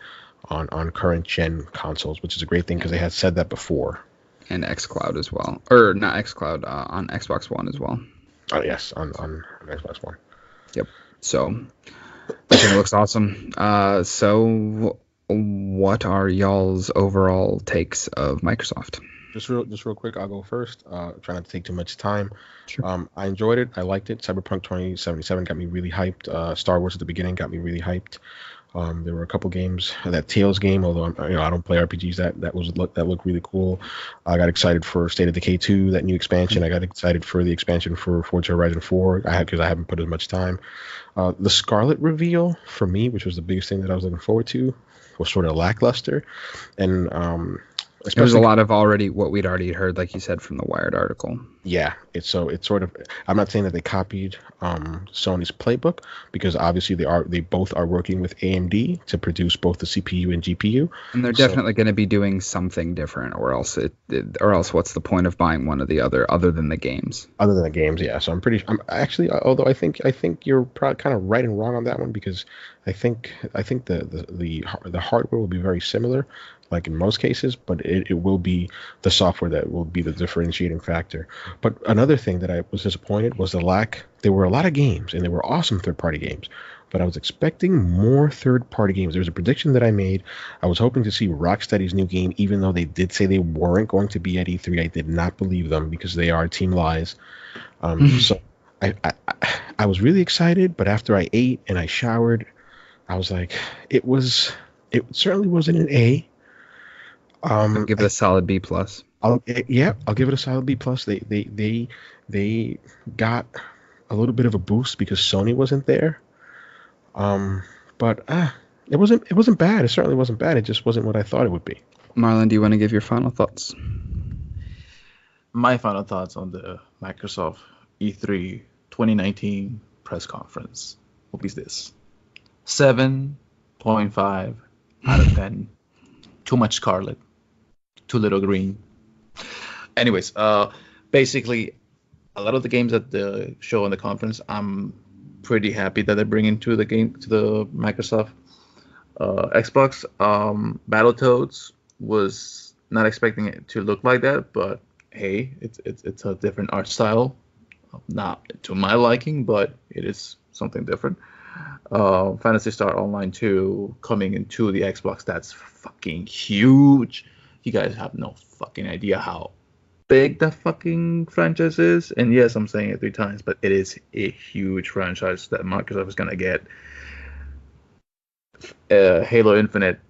on current gen consoles, which is a great thing because they had said that before. And xCloud as well, or not xCloud, on Xbox One as well. Oh yes, on Xbox One. Yep. So I think it looks awesome. So what are y'all's overall takes of Microsoft? Just real quick, I'll go first. Try not to take too much time. Sure. I enjoyed it. I liked it. Cyberpunk 2077 got me really hyped. Star Wars at the beginning got me really hyped. There were a couple games, that Tales game, although I don't play RPGs, that looked really cool. I got excited for State of Decay 2, that new expansion. I got excited for the expansion for Forza Horizon 4, because I haven't put as much time. The Scarlet reveal for me, which was the biggest thing that I was looking forward to, was sort of lackluster, and there's a lot of what we'd already heard, like you said, from the Wired article. Yeah, it's sort of. I'm not saying that they copied Sony's playbook, because obviously they both are working with AMD to produce both the CPU and GPU. And they're definitely going to be doing something different, or else what's the point of buying one or the other than the games? Other than the games, yeah. So I'm actually, although I think you're probably kind of right and wrong on that one, because I think the hardware will be very similar, like in most cases, but it will be the software that will be the differentiating factor. But another thing that I was disappointed was the lack. There were a lot of games, and they were awesome third-party games, but I was expecting more third-party games. There was a prediction that I made. I was hoping to see Rocksteady's new game, even though they did say they weren't going to be at E3. I did not believe them, because they are Team Lies. So I was really excited, but after I ate and I showered, I was like, it certainly wasn't an A. I'll give it a solid B+. I'll give it a solid B+. They got a little bit of a boost because Sony wasn't there. But it wasn't bad. It certainly wasn't bad. It just wasn't what I thought it would be. Marlon, do you want to give your final thoughts? My final thoughts on the Microsoft E3 2019 press conference will be this: 7.5 out of 10. Too much scarlet, too little green. Anyways, basically, a lot of the games at the show and the conference, I'm pretty happy that they're bringing to the Microsoft Xbox. Battletoads was not expecting it to look like that, but hey, it's a different art style, not to my liking, but it is something different. Phantasy Star Online 2 coming into the Xbox. That's fucking huge. You guys have no fucking idea how big that fucking franchise is. And yes, I'm saying it 3 times, but it is a huge franchise that Microsoft is gonna get. Halo Infinite,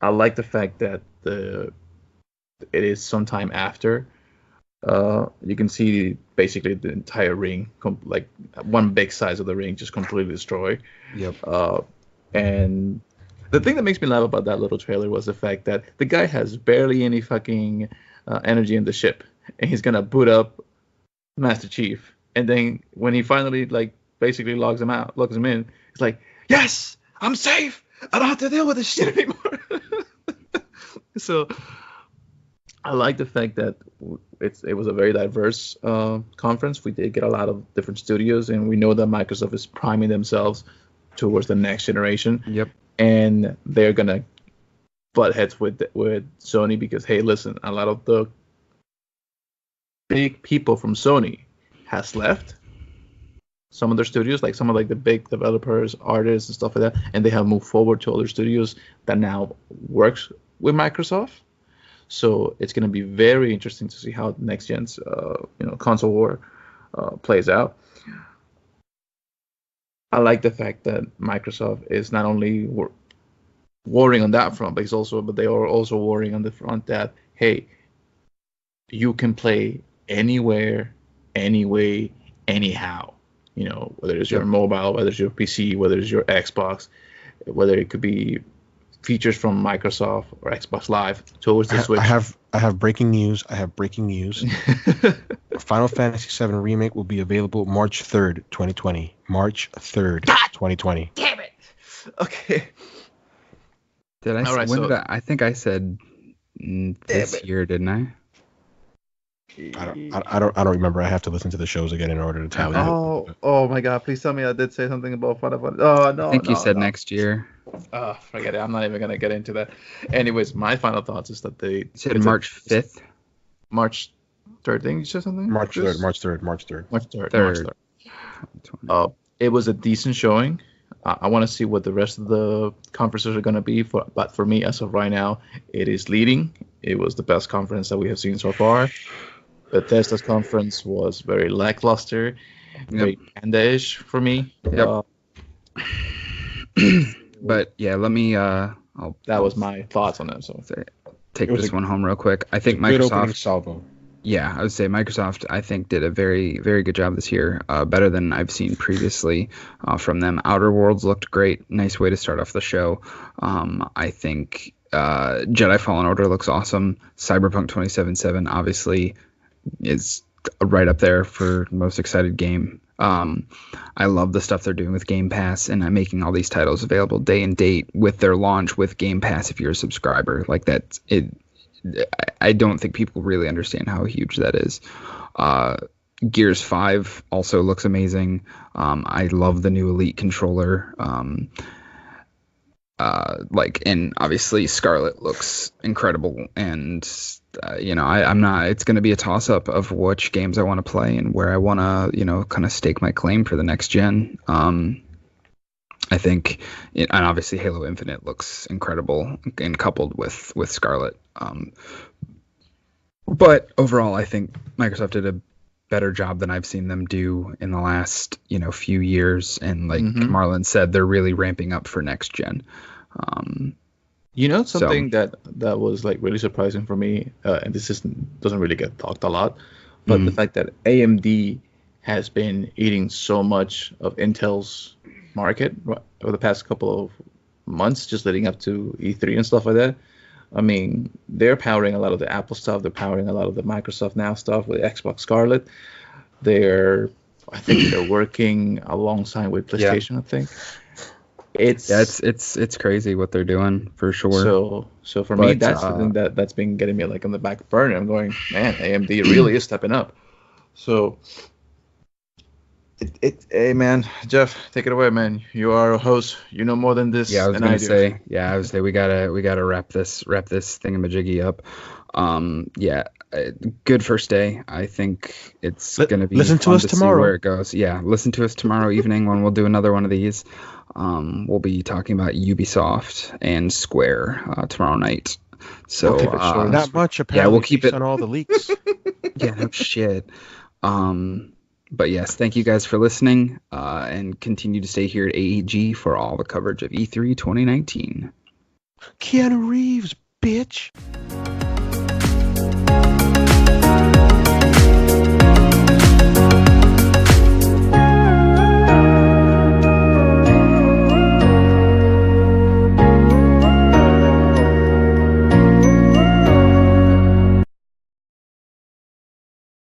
I like the fact that it is sometime after. You can see basically the entire ring, like one big size of the ring, just completely destroyed. Yep. And the thing that makes me laugh about that little trailer was the fact that the guy has barely any fucking energy in the ship, and he's gonna boot up Master Chief, and then when he finally basically logs him in, he's like, "Yes, I'm safe. I don't have to deal with this shit anymore." So I like the fact that it was a very diverse conference. We did get a lot of different studios, and we know that Microsoft is priming themselves towards the next generation. Yep. And they're gonna butt heads with Sony because, hey, listen, a lot of the big people from Sony has left some of their studios, like some of the big developers, artists, and stuff like that, and they have moved forward to other studios that now works with Microsoft. So it's going to be very interesting to see how next gen's console war plays out. I like the fact that Microsoft is not only warring on that front, but they are also warring on the front that, hey, you can play anywhere, anyway, anyhow. You know, whether it's your mobile, whether it's your PC, whether it's your Xbox, whether it could be features from Microsoft or Xbox Live towards the Switch. I have breaking news. Final Fantasy VII Remake will be available March 3rd, 2020. March 3rd, 2020. Damn it. Okay. Did I? I think I said this year, didn't I? I don't remember. I have to listen to the shows again in order to tally. Oh my God! Please tell me I did say something about Final Fantasy. Oh no! I think you said next year. Forget it. I'm not even gonna get into that. Anyways, my final thoughts is that they said March 5th. March 3rd. Thing you said something? March 3rd. March 3rd. It was a decent showing. I want to see what the rest of the conferences are going to be. But for me, as of right now, it is leading. It was the best conference that we have seen so far. Bethesda's conference was very lackluster, very panda-ish for me. Yep. But yeah, let me. That was my thoughts on it. So take this one home real quick. I think Microsoft. Yeah, I would say Microsoft, I think, did a very, very good job this year, better than I've seen previously from them. Outer Worlds looked great. Nice way to start off the show. I think Jedi Fallen Order looks awesome. Cyberpunk 2077 obviously is right up there for most excited game. I love the stuff they're doing with Game Pass, and I'm making all these titles available day and date with their launch with Game Pass if you're a subscriber. Like that's it. I don't think people really understand how huge that is. Gears 5 also looks amazing. I love the new Elite controller. And obviously Scarlet looks incredible. And, I'm not, it's going to be a toss up of which games I want to play and where I want to, kind of stake my claim for the next gen. I think, and obviously Halo Infinite looks incredible and coupled with Scarlet. But overall, I think Microsoft did a better job than I've seen them do in the last, few years. And like Marlon said, they're really ramping up for next gen. Something that was like really surprising for me, and this doesn't really get talked a lot, but the fact that AMD has been eating so much of Intel's market over the past couple of months, just leading up to E3 and stuff like that. I mean, they're powering a lot of the Apple stuff. They're powering a lot of the Microsoft Now stuff with Xbox Scarlet. I think they're working alongside with PlayStation. Yeah. I think it's crazy what they're doing for sure. So for me, that's the thing that's been getting me like on the back burner. I'm going, man, AMD really is stepping up. So. Hey man, Jeff, take it away, man. You are a host. You know more than this. Yeah, I was gonna say we gotta wrap this thingamajiggy up. Good first day. I think it's gonna be listen to us tomorrow. See where it goes. Yeah, listen to us tomorrow evening when we'll do another one of these. We'll be talking about Ubisoft and Square tomorrow night. So not much. Apparently, we'll keep it on all the leaks. Yeah, no shit. But yes, thank you guys for listening, and continue to stay here at AEG for all the coverage of E3 2019. Keanu Reeves, bitch.